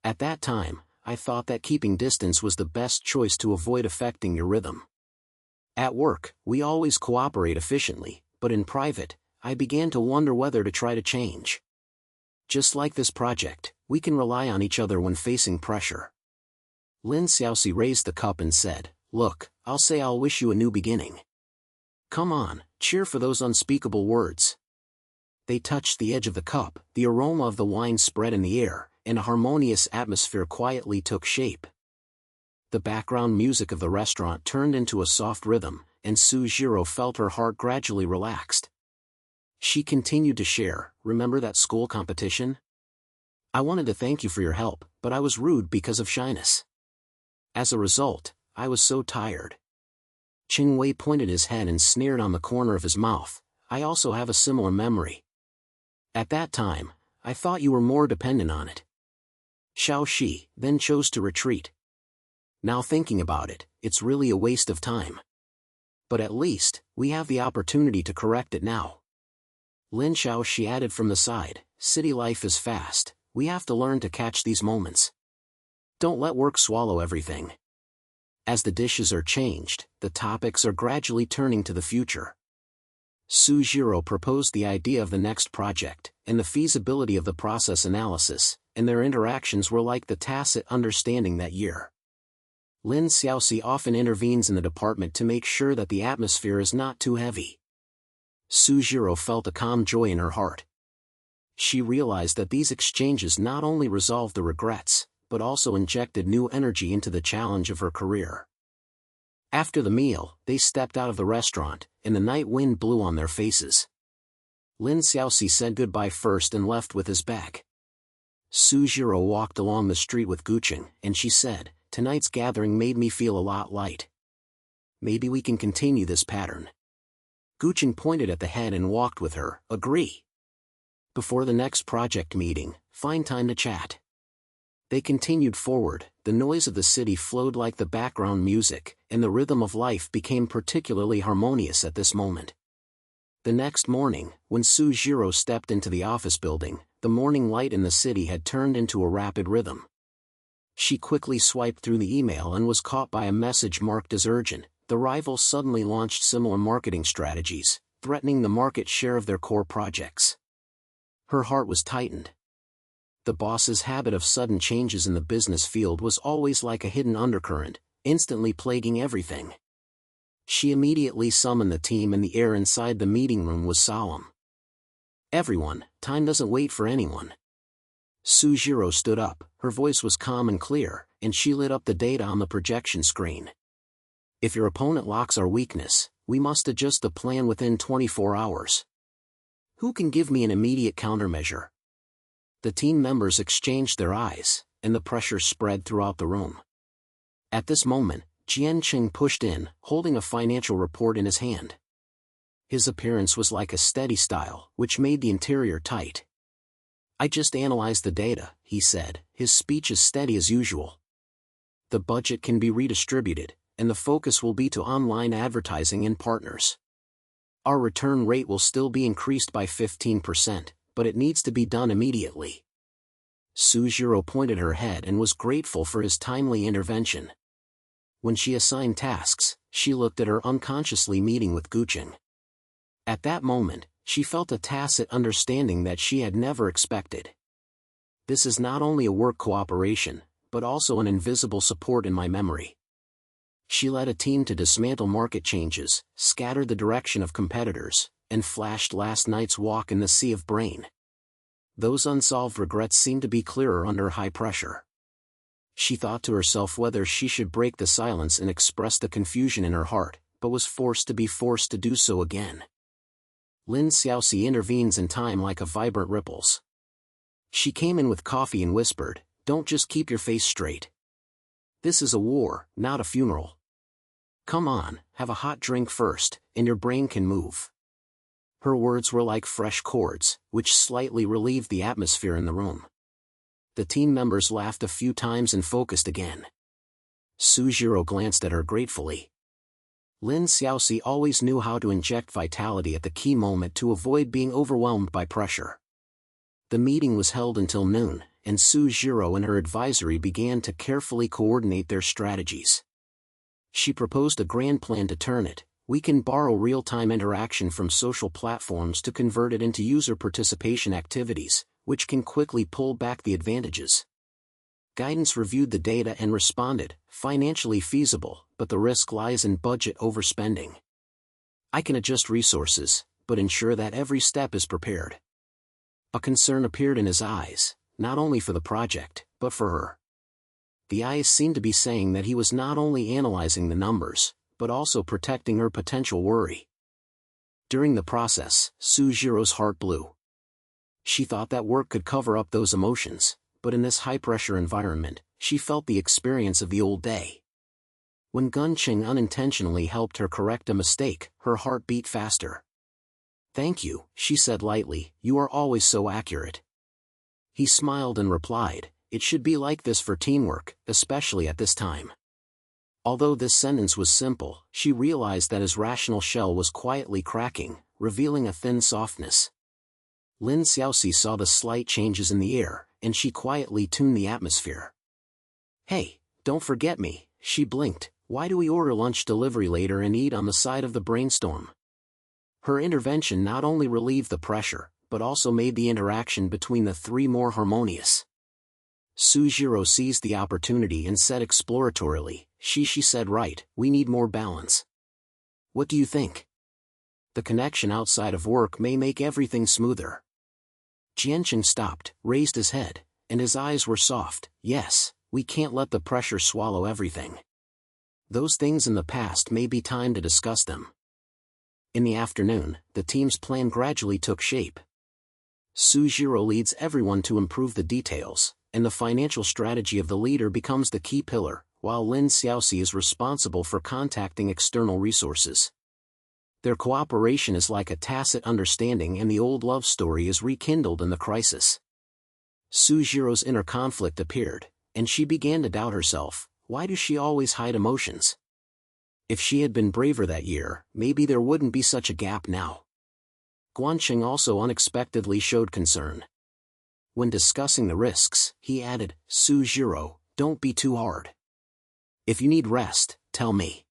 Speaker 1: At that time, I thought that keeping distance was the best choice to avoid affecting your rhythm. At work, we always cooperate efficiently, but in private, I began to wonder whether to try to change. Just like this project, we can rely on each other when facing pressure." Lin Xiaoxi raised the cup and said, "Look, I'll wish you a new beginning. Come on, cheer for those unspeakable words." They touched the edge of the cup, the aroma of the wine spread in the air, and a harmonious atmosphere quietly took shape. The background music of the restaurant turned into a soft rhythm, and Su Zhirou felt her heart gradually relaxed. She continued to share, "Remember that school competition? I wanted to thank you for your help, but I was rude because of shyness. As a result, I was so tired." Qing Wei pointed his head and sneered on the corner of his mouth. "I also have a similar memory. At that time, I thought you were more dependent on it." Xiao Shi then chose to retreat. "Now thinking about it, it's really a waste of time. But at least, we have the opportunity to correct it now." Lin Xiaoxi added from the side, "City life is fast, we have to learn to catch these moments. Don't let work swallow everything." As the dishes are changed, the topics are gradually turning to the future. Su Zhirou proposed the idea of the next project, and the feasibility of the process analysis, and their interactions were like the tacit understanding that year. Lin Xiaoxi often intervenes in the department to make sure that the atmosphere is not too heavy. Su Zhirou felt a calm joy in her heart. She realized that these exchanges not only resolved the regrets, but also injected new energy into the challenge of her career. After the meal, they stepped out of the restaurant, and the night wind blew on their faces. Lin Xiaoxi said goodbye first and left with his bag. Su Zhirou walked along the street with Guqing, and she said, "Tonight's gathering made me feel a lot light. Maybe we can continue this pattern." Guqing pointed at the head and walked with her. "Agree. Before the next project meeting, find time to chat." They continued forward, the noise of the city flowed like the background music, and the rhythm of life became particularly harmonious at this moment. The next morning, when Su Zhirou stepped into the office building, the morning light in the city had turned into a rapid rhythm. She quickly swiped through the email and was caught by a message marked as urgent. The rivals suddenly launched similar marketing strategies, threatening the market share of their core projects. Her heart was tightened. The boss's habit of sudden changes in the business field was always like a hidden undercurrent, instantly plaguing everything. She immediately summoned the team and the air inside the meeting room was solemn. "Everyone, time doesn't wait for anyone." Su Zhirou stood up, her voice was calm and clear, and she lit up the data on the projection screen. "If your opponent locks our weakness, we must adjust the plan within 24 hours. Who can give me an immediate countermeasure? The team members exchanged their eyes, and the pressure spread throughout the room. At this moment, Jianqing pushed in, holding a financial report in his hand. His appearance was like a steady style, which made the interior tight. I just analyzed the data, he said, his speech as steady as usual. The budget can be redistributed, and the focus will be to online advertising and partners. Our return rate will still be increased by 15%, but it needs to be done immediately. Su Zhirou pointed her head and was grateful for his timely intervention. When she assigned tasks, she looked at her unconsciously meeting with Guqing. At that moment, she felt a tacit understanding that she had never expected. This is not only a work cooperation, but also an invisible support in my memory. She led a team to dismantle market changes, scattered the direction of competitors, and flashed last night's walk in the sea of brain. Those unsolved regrets seemed to be clearer under high pressure. She thought to herself whether she should break the silence and express the confusion in her heart, but was forced to do so again. Lin Xiaoxi intervenes in time like a vibrant ripples. She came in with coffee and whispered, "Don't just keep your face straight. This is a war, not a funeral. Come on, have a hot drink first, and your brain can move." Her words were like fresh chords, which slightly relieved the atmosphere in the room. The team members laughed a few times and focused again. Su Zhirou glanced at her gratefully. Lin Xiaoxi always knew how to inject vitality at the key moment to avoid being overwhelmed by pressure. The meeting was held until noon, and Su Zhirou and her advisory began to carefully coordinate their strategies. She proposed a grand plan to turn it. We can borrow real-time interaction from social platforms to convert it into user participation activities, which can quickly pull back the advantages. Guidance reviewed the data and responded, financially feasible, but the risk lies in budget overspending. I can adjust resources, but ensure that every step is prepared. A concern appeared in his eyes, not only for the project, but for her. The eyes seemed to be saying that he was not only analyzing the numbers, but also protecting her potential worry. During the process, Su Zhirou's heart blew. She thought that work could cover up those emotions, but in this high-pressure environment, she felt the experience of the old day. When Guqing unintentionally helped her correct a mistake, her heart beat faster. "Thank you," she said lightly, "you are always so accurate." He smiled and replied, "It should be like this for teamwork, especially at this time." Although this sentence was simple, she realized that his rational shell was quietly cracking, revealing a thin softness. Lin Xiaoxi saw the slight changes in the air, and she quietly tuned the atmosphere. "Hey, don't forget me," she blinked. "Why do we order lunch delivery later and eat on the side of the brainstorm?" Her intervention not only relieved the pressure, but also made the interaction between the three more harmonious. Su Zhirou seized the opportunity and said exploratorily, she said right, we need more balance. What do you think? The connection outside of work may make everything smoother. Jianqing stopped, raised his head, and his eyes were soft. Yes, we can't let the pressure swallow everything. Those things in the past may be time to discuss them. In the afternoon, the team's plan gradually took shape. Su Zhirou leads everyone to improve the details, and the financial strategy of the leader becomes the key pillar, while Lin Xiaoxi is responsible for contacting external resources. Their cooperation is like a tacit understanding, and the old love story is rekindled in the crisis. Su Zhirou's inner conflict appeared, and she began to doubt herself. Why does she always hide emotions? If she had been braver that year, maybe there wouldn't be such a gap now. Guanqing also unexpectedly showed concern. When discussing the risks, he added, Su Zhirou, don't be too hard. If you need rest, tell me.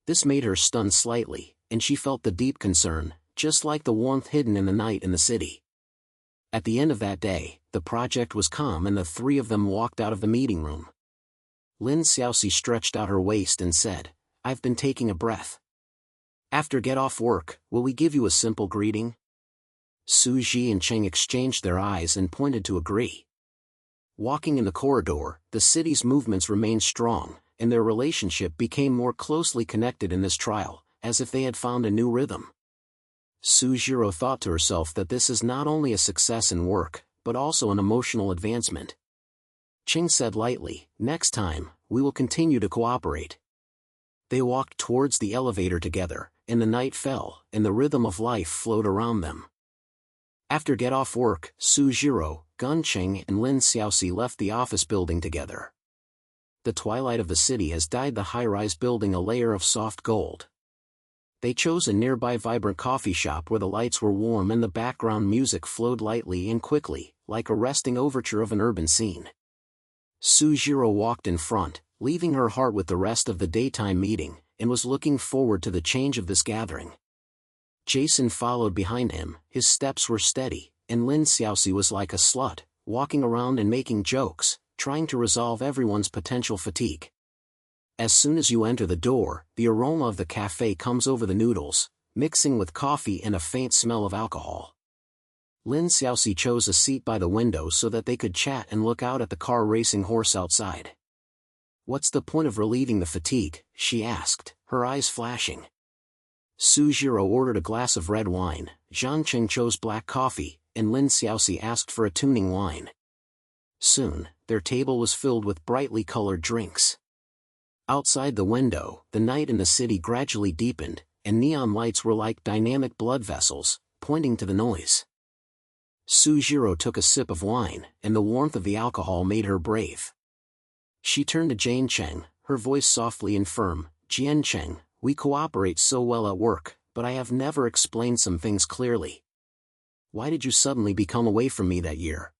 Speaker 1: This made her stun slightly, and she felt the deep concern, just like the warmth hidden in the night in the city. At the end of that day, the project was calm and the three of them walked out of the meeting room. Lin Xiaoxi stretched out her waist and said, I've been taking a breath. After get off work, will we give you a simple greeting? Su Zhi and Cheng exchanged their eyes and pointed to agree. Walking in the corridor, the city's movements remained strong, and their relationship became more closely connected in this trial, as if they had found a new rhythm. Su Zhirou thought to herself that this is not only a success in work, but also an emotional advancement. Ching said lightly, "Next time, we will continue to cooperate." They walked towards the elevator together, and the night fell, and the rhythm of life flowed around them. After get-off work, Su Zhirou, Gun Cheng and Lin Xiaoxi left the office building together. The twilight of the city has dyed the high-rise building a layer of soft gold. They chose a nearby vibrant coffee shop where the lights were warm and the background music flowed lightly and quickly, like a resting overture of an urban scene. Su Zhirou walked in front, leaving her heart with the rest of the daytime meeting, and was looking forward to the change of this gathering. Jason followed behind him, his steps were steady, and Lin Xiaoxi was like a slut, walking around and making jokes, trying to resolve everyone's potential fatigue. As soon as you enter the door, the aroma of the cafe comes over the noodles, mixing with coffee and a faint smell of alcohol. Lin Xiaoxi chose a seat by the window so that they could chat and look out at the car racing horse outside. "What's the point of relieving the fatigue?" she asked, her eyes flashing. Su Zhirou ordered a glass of red wine, Zhang Cheng chose black coffee, and Lin Xiaoxi asked for a tuning wine. Soon, their table was filled with brightly colored drinks. Outside the window, the night in the city gradually deepened, and neon lights were like dynamic blood vessels, pointing to the noise. Su Zhirou took a sip of wine, and the warmth of the alcohol made her brave. She turned to Jane Cheng, her voice softly and firm, "Jian Cheng, we cooperate so well at work, but I have never explained some things clearly. Why did you suddenly become away from me that year?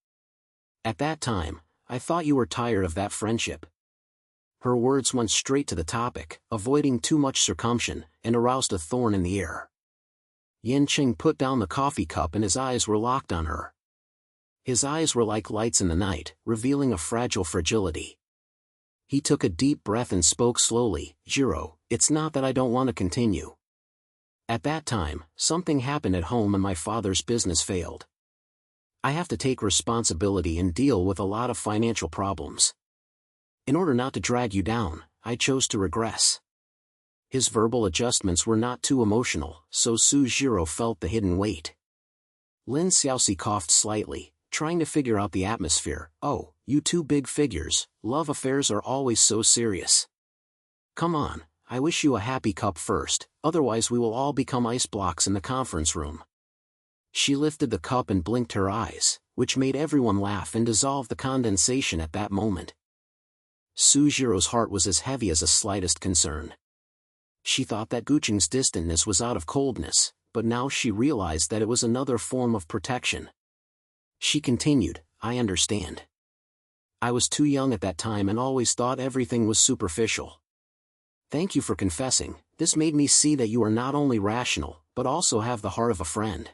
Speaker 1: At that time, I thought you were tired of that friendship." Her words went straight to the topic, avoiding too much circumvention, and aroused a thorn in the air. Yan Qing put down the coffee cup and his eyes were locked on her. His eyes were like lights in the night, revealing a fragile fragility. He took a deep breath and spoke slowly, "Zhirou, it's not that I don't want to continue. At that time, something happened at home and my father's business failed. I have to take responsibility and deal with a lot of financial problems. In order not to drag you down, I chose to regress." His verbal adjustments were not too emotional, so Su Zhirou felt the hidden weight. Lin Xiaoxi coughed slightly, trying to figure out the atmosphere. "Oh, you two big figures, love affairs are always so serious. Come on, I wish you a happy cup first, otherwise we will all become ice blocks in the conference room." She lifted the cup and blinked her eyes, which made everyone laugh and dissolved the condensation at that moment. Su Zhirou's heart was as heavy as a slightest concern. She thought that Guqing's distantness was out of coldness, but now she realized that it was another form of protection. She continued, "I understand. I was too young at that time and always thought everything was superficial. Thank you for confessing, this made me see that you are not only rational, but also have the heart of a friend."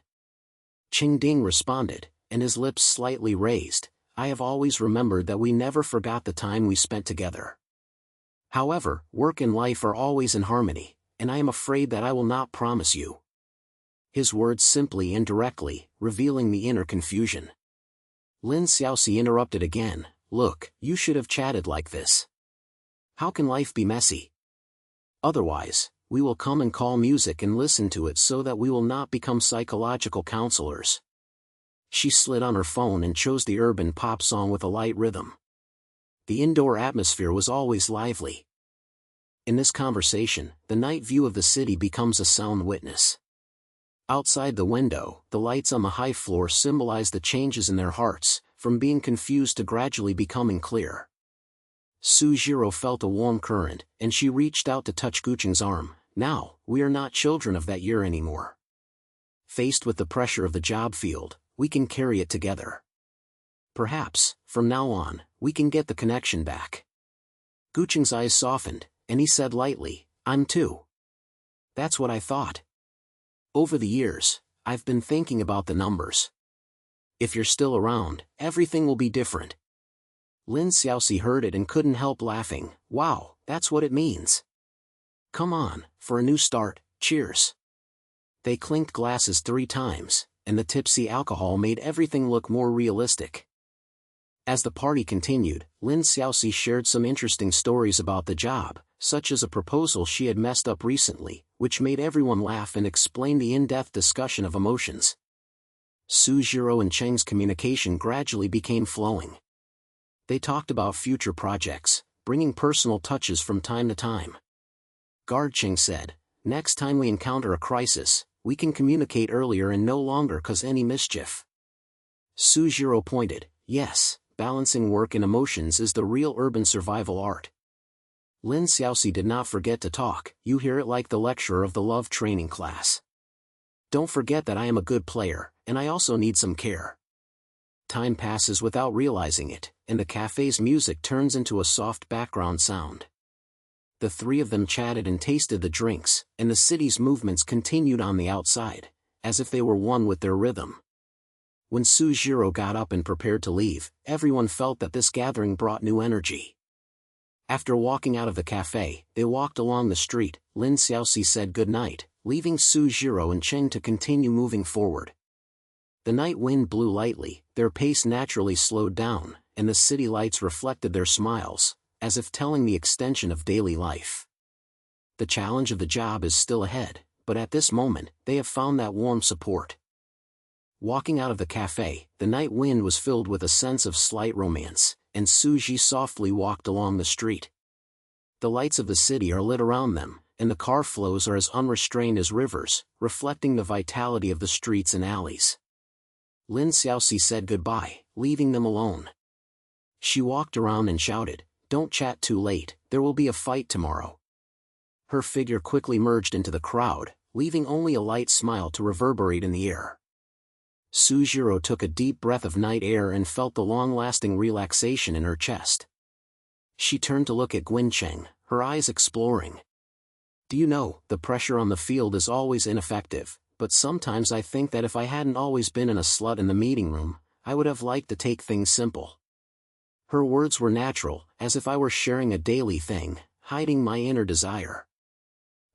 Speaker 1: Qing Ding responded, and his lips slightly raised, "I have always remembered that we never forgot the time we spent together. However, work and life are always in harmony, and I am afraid that I will not promise you." His words simply and directly, revealing the inner confusion. Lin Xiaoxi interrupted again, "Look, you should have chatted like this. How can life be messy? Otherwise, we will come and call music and listen to it so that we will not become psychological counselors." She slid on her phone and chose the urban pop song with a light rhythm. The indoor atmosphere was always lively. In this conversation, the night view of the city becomes a sound witness. Outside the window, the lights on the high floor symbolize the changes in their hearts, from being confused to gradually becoming clear. Su Zhirou felt a warm current, and she reached out to touch Guqing's arm. "Now, we are not children of that year anymore. Faced with the pressure of the job field, we can carry it together. Perhaps, from now on, we can get the connection back." Guqing's eyes softened, and he said lightly, "I'm too. That's what I thought. Over the years, I've been thinking about the numbers. If you're still around, everything will be different." Lin Xiaoxi heard it and couldn't help laughing. "Wow, that's what it means. Come on, for a new start, cheers." They clinked glasses 3 times, and the tipsy alcohol made everything look more realistic. As the party continued, Lin Xiaoxi shared some interesting stories about the job, such as a proposal she had messed up recently, which made everyone laugh and explain the in-depth discussion of emotions. Su Zhirou and Cheng's communication gradually became flowing. They talked about future projects, bringing personal touches from time to time. Guard Cheng said, "Next time we encounter a crisis, we can communicate earlier and no longer cause any mischief." Su Zhirou pointed, "Yes, balancing work and emotions is the real urban survival art." Lin Xiaoxi did not forget to talk. "You hear it like the lecturer of the love training class. Don't forget that I am a good player, and I also need some care." Time passes without realizing it, and the cafe's music turns into a soft background sound. The three of them chatted and tasted the drinks, and the city's movements continued on the outside, as if they were one with their rhythm. When Su Zhirou got up and prepared to leave, everyone felt that this gathering brought new energy. After walking out of the cafe, they walked along the street. Lin Xiaoxi said goodnight, leaving Su Zhirou and Cheng to continue moving forward. The night wind blew lightly, their pace naturally slowed down, and the city lights reflected their smiles, as if telling the extension of daily life. The challenge of the job is still ahead, but at this moment, they have found that warm support. Walking out of the cafe, the night wind was filled with a sense of slight romance, and Su Zhi softly walked along the street. The lights of the city are lit around them, and the car flows are as unrestrained as rivers, reflecting the vitality of the streets and alleys. Lin Xiaoxi said goodbye, leaving them alone. She walked around and shouted, "Don't chat too late, there will be a fight tomorrow." Her figure quickly merged into the crowd, leaving only a light smile to reverberate in the air. Su Zhirou took a deep breath of night air and felt the long-lasting relaxation in her chest. She turned to look at Guan Cheng, her eyes exploring. "Do you know, the pressure on the field is always ineffective, but sometimes I think that if I hadn't always been in a slut in the meeting room, I would have liked to take things simple." Her words were natural, as if I were sharing a daily thing, hiding my inner desire.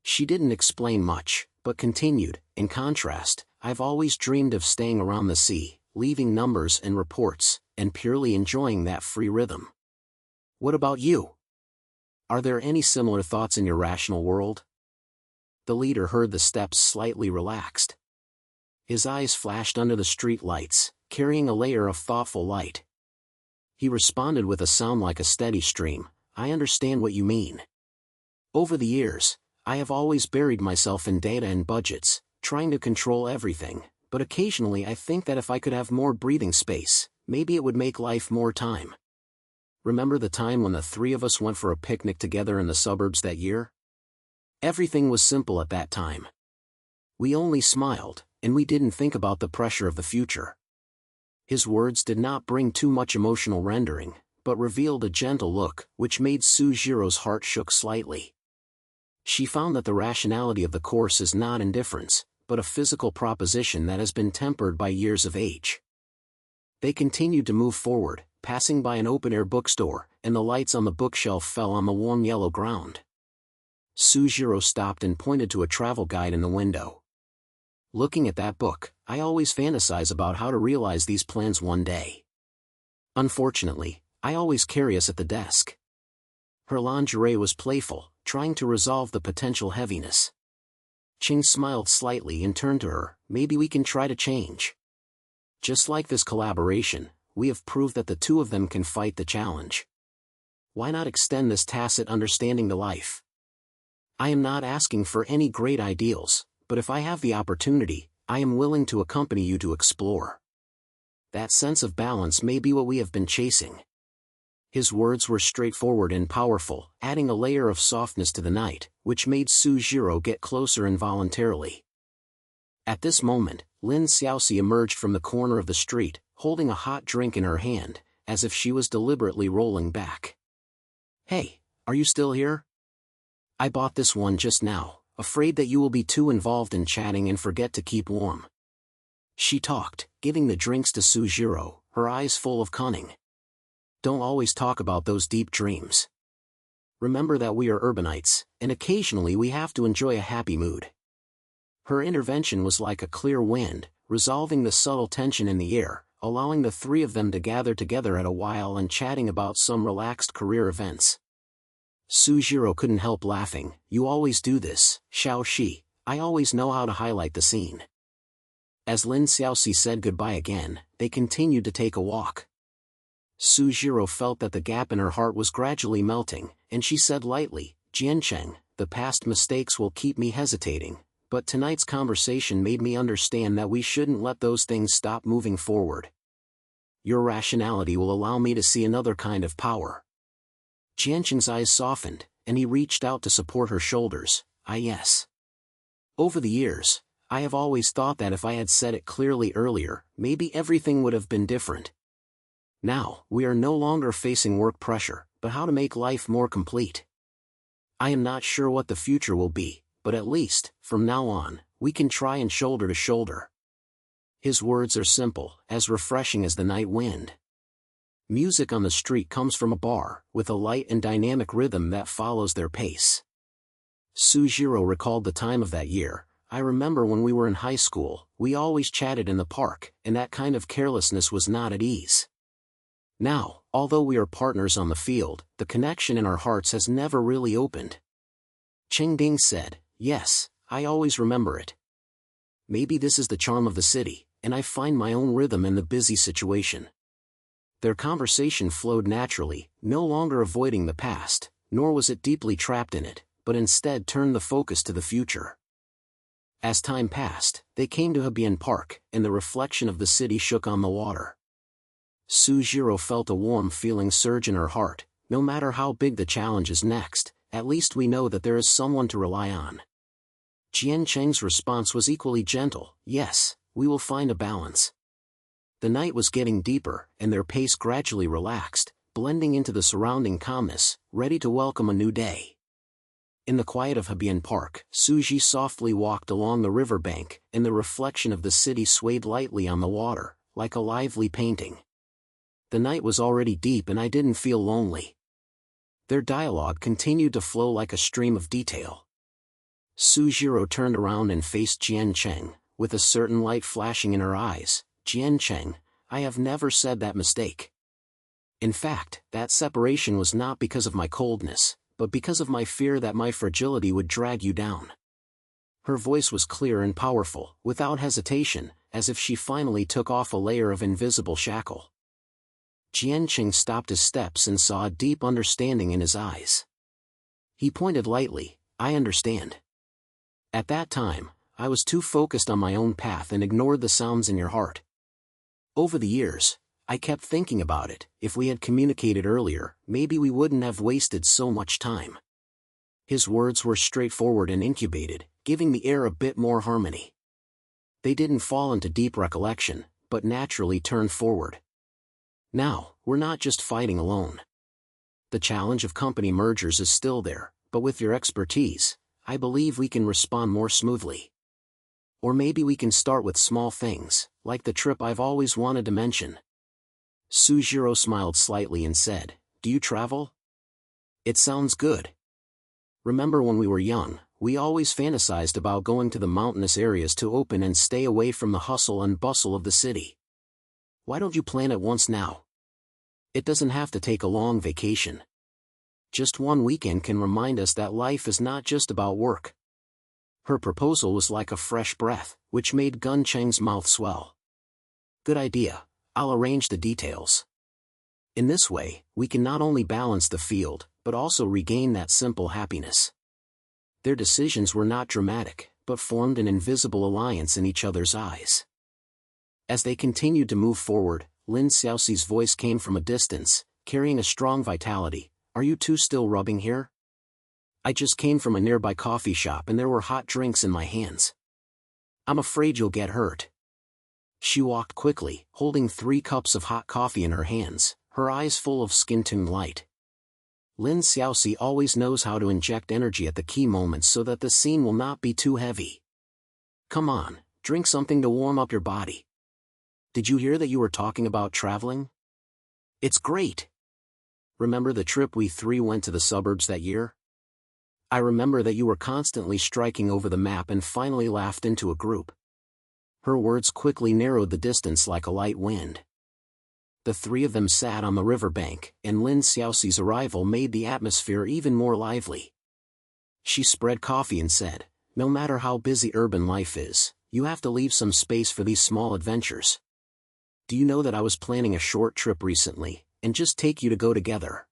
Speaker 1: She didn't explain much, but continued, "In contrast, I've always dreamed of staying around the sea, leaving numbers and reports, and purely enjoying that free rhythm. What about you? Are there any similar thoughts in your rational world?" The leader heard the steps slightly relaxed. His eyes flashed under the street lights, carrying a layer of thoughtful light. He responded with a sound like a steady stream, "I understand what you mean. Over the years, I have always buried myself in data and budgets, trying to control everything, but occasionally I think that if I could have more breathing space, maybe it would make life more time. Remember the time when the three of us went for a picnic together in the suburbs that year? Everything was simple at that time. We only smiled, and we didn't think about the pressure of the future." His words did not bring too much emotional rendering, but revealed a gentle look, which made Su Zhirou's heart shook slightly. She found that the rationality of the course is not indifference, but a physical proposition that has been tempered by years of age. They continued to move forward, passing by an open-air bookstore, and the lights on the bookshelf fell on the warm yellow ground. Su Zhirou stopped and pointed to a travel guide in the window. "Looking at that book, I always fantasize about how to realize these plans one day. Unfortunately, I always carry us at the desk." Her lingerie was playful, trying to resolve the potential heaviness. Ching smiled slightly and turned to her, "Maybe we can try to change. Just like this collaboration, we have proved that the two of them can fight the challenge. Why not extend this tacit understanding to life? I am not asking for any great ideals, but if I have the opportunity, I am willing to accompany you to explore. That sense of balance may be what we have been chasing." His words were straightforward and powerful, adding a layer of softness to the night, which made Su Zhirou get closer involuntarily. At this moment, Lin Xiaoxi emerged from the corner of the street, holding a hot drink in her hand, as if she was deliberately rolling back. "Hey, are you still here? I bought this one just now, afraid that you will be too involved in chatting and forget to keep warm." She talked, giving the drinks to Su Zhirou, her eyes full of cunning. "Don't always talk about those deep dreams. Remember that we are urbanites, and occasionally we have to enjoy a happy mood." Her intervention was like a clear wind, resolving the subtle tension in the air, allowing the three of them to gather together at a while and chatting about some relaxed career events. Su Zhirou couldn't help laughing. "You always do this, Xiaoxi. I always know how to highlight the scene." As Lin Xiaoxi said goodbye again, they continued to take a walk. Su Zhirou felt that the gap in her heart was gradually melting, and she said lightly, "Jiancheng, the past mistakes will keep me hesitating, but tonight's conversation made me understand that we shouldn't let those things stop moving forward. Your rationality will allow me to see another kind of power." Jiancheng's eyes softened, and he reached out to support her shoulders. Yes. Over the years, I have always thought that if I had said it clearly earlier, maybe everything would have been different. Now, we are no longer facing work pressure, but how to make life more complete. I am not sure what the future will be, but at least, from now on, we can try and shoulder to shoulder. His words are simple, as refreshing as the night wind. Music on the street comes from a bar, with a light and dynamic rhythm that follows their pace. Su Zhirou recalled the time of that year. "I remember when we were in high school, we always chatted in the park, and that kind of carelessness was not at ease. Now, although we are partners on the field, the connection in our hearts has never really opened." Cheng Ding said, "Yes, I always remember it. Maybe this is the charm of the city, and I find my own rhythm in the busy situation." Their conversation flowed naturally, no longer avoiding the past, nor was it deeply trapped in it, but instead turned the focus to the future. As time passed, they came to Hebyan Park, and the reflection of the city shook on the water. Su Zhirou felt a warm feeling surge in her heart. No matter how big the challenge is next, at least we know that there is someone to rely on. Jiancheng's response was equally gentle. "Yes, we will find a balance." The night was getting deeper, and their pace gradually relaxed, blending into the surrounding calmness, ready to welcome a new day. In the quiet of Hebyan Park, Su Zhi softly walked along the river bank, and the reflection of the city swayed lightly on the water, like a lively painting. The night was already deep and I didn't feel lonely. Their dialogue continued to flow like a stream of detail. Su Zhirou turned around and faced Jiancheng, with a certain light flashing in her eyes. "Jiancheng, I have never said that mistake. In fact, that separation was not because of my coldness, but because of my fear that my fragility would drag you down." Her voice was clear and powerful, without hesitation, as if she finally took off a layer of invisible shackle. Jiancheng stopped his steps and saw a deep understanding in his eyes. He pointed lightly, "I understand. At that time, I was too focused on my own path and ignored the sounds in your heart. Over the years, I kept thinking about it. If we had communicated earlier, maybe we wouldn't have wasted so much time." His words were straightforward and incubated, giving the air a bit more harmony. They didn't fall into deep recollection, but naturally turned forward. Now, we're not just fighting alone. The challenge of company mergers is still there, but with your expertise, I believe we can respond more smoothly. Or maybe we can start with small things, like the trip I've always wanted to mention. Su Zhirou smiled slightly and said, "Do you travel? It sounds good. Remember when we were young, we always fantasized about going to the mountainous areas to open and stay away from the hustle and bustle of the city. Why don't you plan it once now? It doesn't have to take a long vacation. Just one weekend can remind us that life is not just about work." Her proposal was like a fresh breath, which made Gun Cheng's mouth swell. "Good idea. I'll arrange the details. In this way, we can not only balance the field, but also regain that simple happiness." Their decisions were not dramatic, but formed an invisible alliance in each other's eyes. As they continued to move forward, Lin Xiaoxi's voice came from a distance, carrying a strong vitality. "Are you two still rubbing here? I just came from a nearby coffee shop and there were hot drinks in my hands. I'm afraid you'll get hurt." She walked quickly, holding 3 cups of hot coffee in her hands, her eyes full of skin-tuned light. Lin Xiaoxi always knows how to inject energy at the key moments so that the scene will not be too heavy. "Come on, drink something to warm up your body. Did you hear that you were talking about traveling? It's great. Remember the trip we 3 went to the suburbs that year? I remember that you were constantly striking over the map and finally laughed into a group." Her words quickly narrowed the distance like a light wind. The three of them sat on the riverbank, and Lin Xiaoxi's arrival made the atmosphere even more lively. She spread coffee and said, "No matter how busy urban life is, you have to leave some space for these small adventures. Do you know that I was planning a short trip recently, and just take you to go together?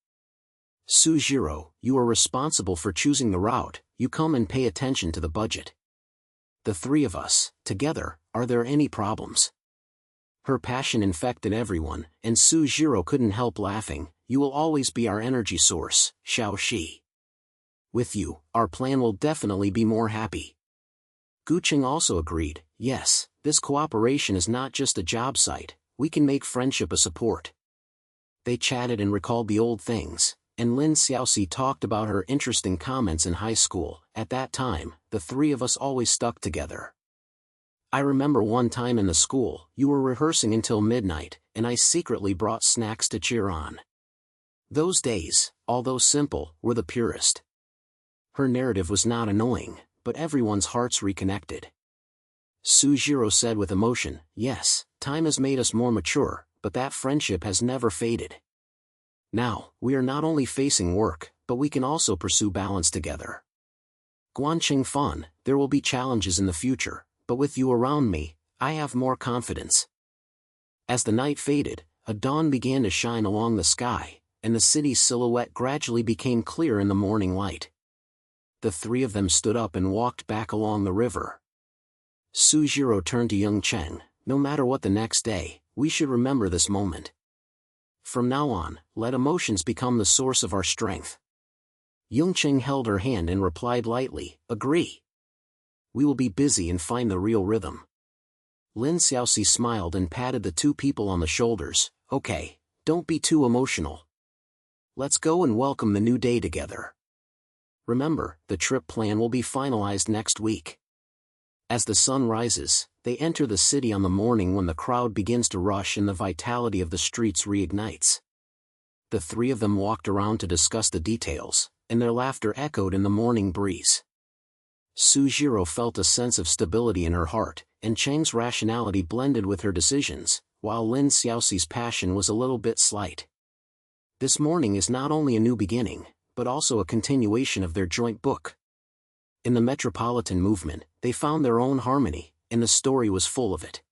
Speaker 1: Su Zhirou, you are responsible for choosing the route, you come and pay attention to the budget. The three of us, together, are there any problems?" Her passion infected everyone, and Su Zhirou couldn't help laughing. "You will always be our energy source, Xiao Shi. With you, our plan will definitely be more happy." Guqing also agreed, "Yes, this cooperation is not just a job site, we can make friendship a support." They chatted and recalled the old things, and Lin Xiaoxi talked about her interesting comments in high school. "At that time, the three of us always stuck together. I remember one time in the school, you were rehearsing until midnight, and I secretly brought snacks to cheer on. Those days, although simple, were the purest." Her narrative was not annoying, but everyone's hearts reconnected. Su Zhirou said with emotion, "Yes, time has made us more mature, but that friendship has never faded. Now, we are not only facing work, but we can also pursue balance together. Guanqing Fan, there will be challenges in the future, but with you around me, I have more confidence." As the night faded, a dawn began to shine along the sky, and the city's silhouette gradually became clear in the morning light. The three of them stood up and walked back along the river. Su Zhirou turned to Young Cheng, "No matter what the next day, we should remember this moment. From now on, let emotions become the source of our strength." Yungqing held her hand and replied lightly, "Agree. We will be busy and find the real rhythm." Lin Xiaoxi smiled and patted the two people on the shoulders. "Okay, don't be too emotional. Let's go and welcome the new day together. Remember, the trip plan will be finalized next week." As the sun rises, they enter the city on the morning when the crowd begins to rush and the vitality of the streets reignites. The three of them walked around to discuss the details, and their laughter echoed in the morning breeze. Su Zhirou felt a sense of stability in her heart, and Cheng's rationality blended with her decisions, while Lin Xiaoxi's passion was a little bit slight. This morning is not only a new beginning, but also a continuation of their joint book. In the metropolitan movement, they found their own harmony, and the story was full of it.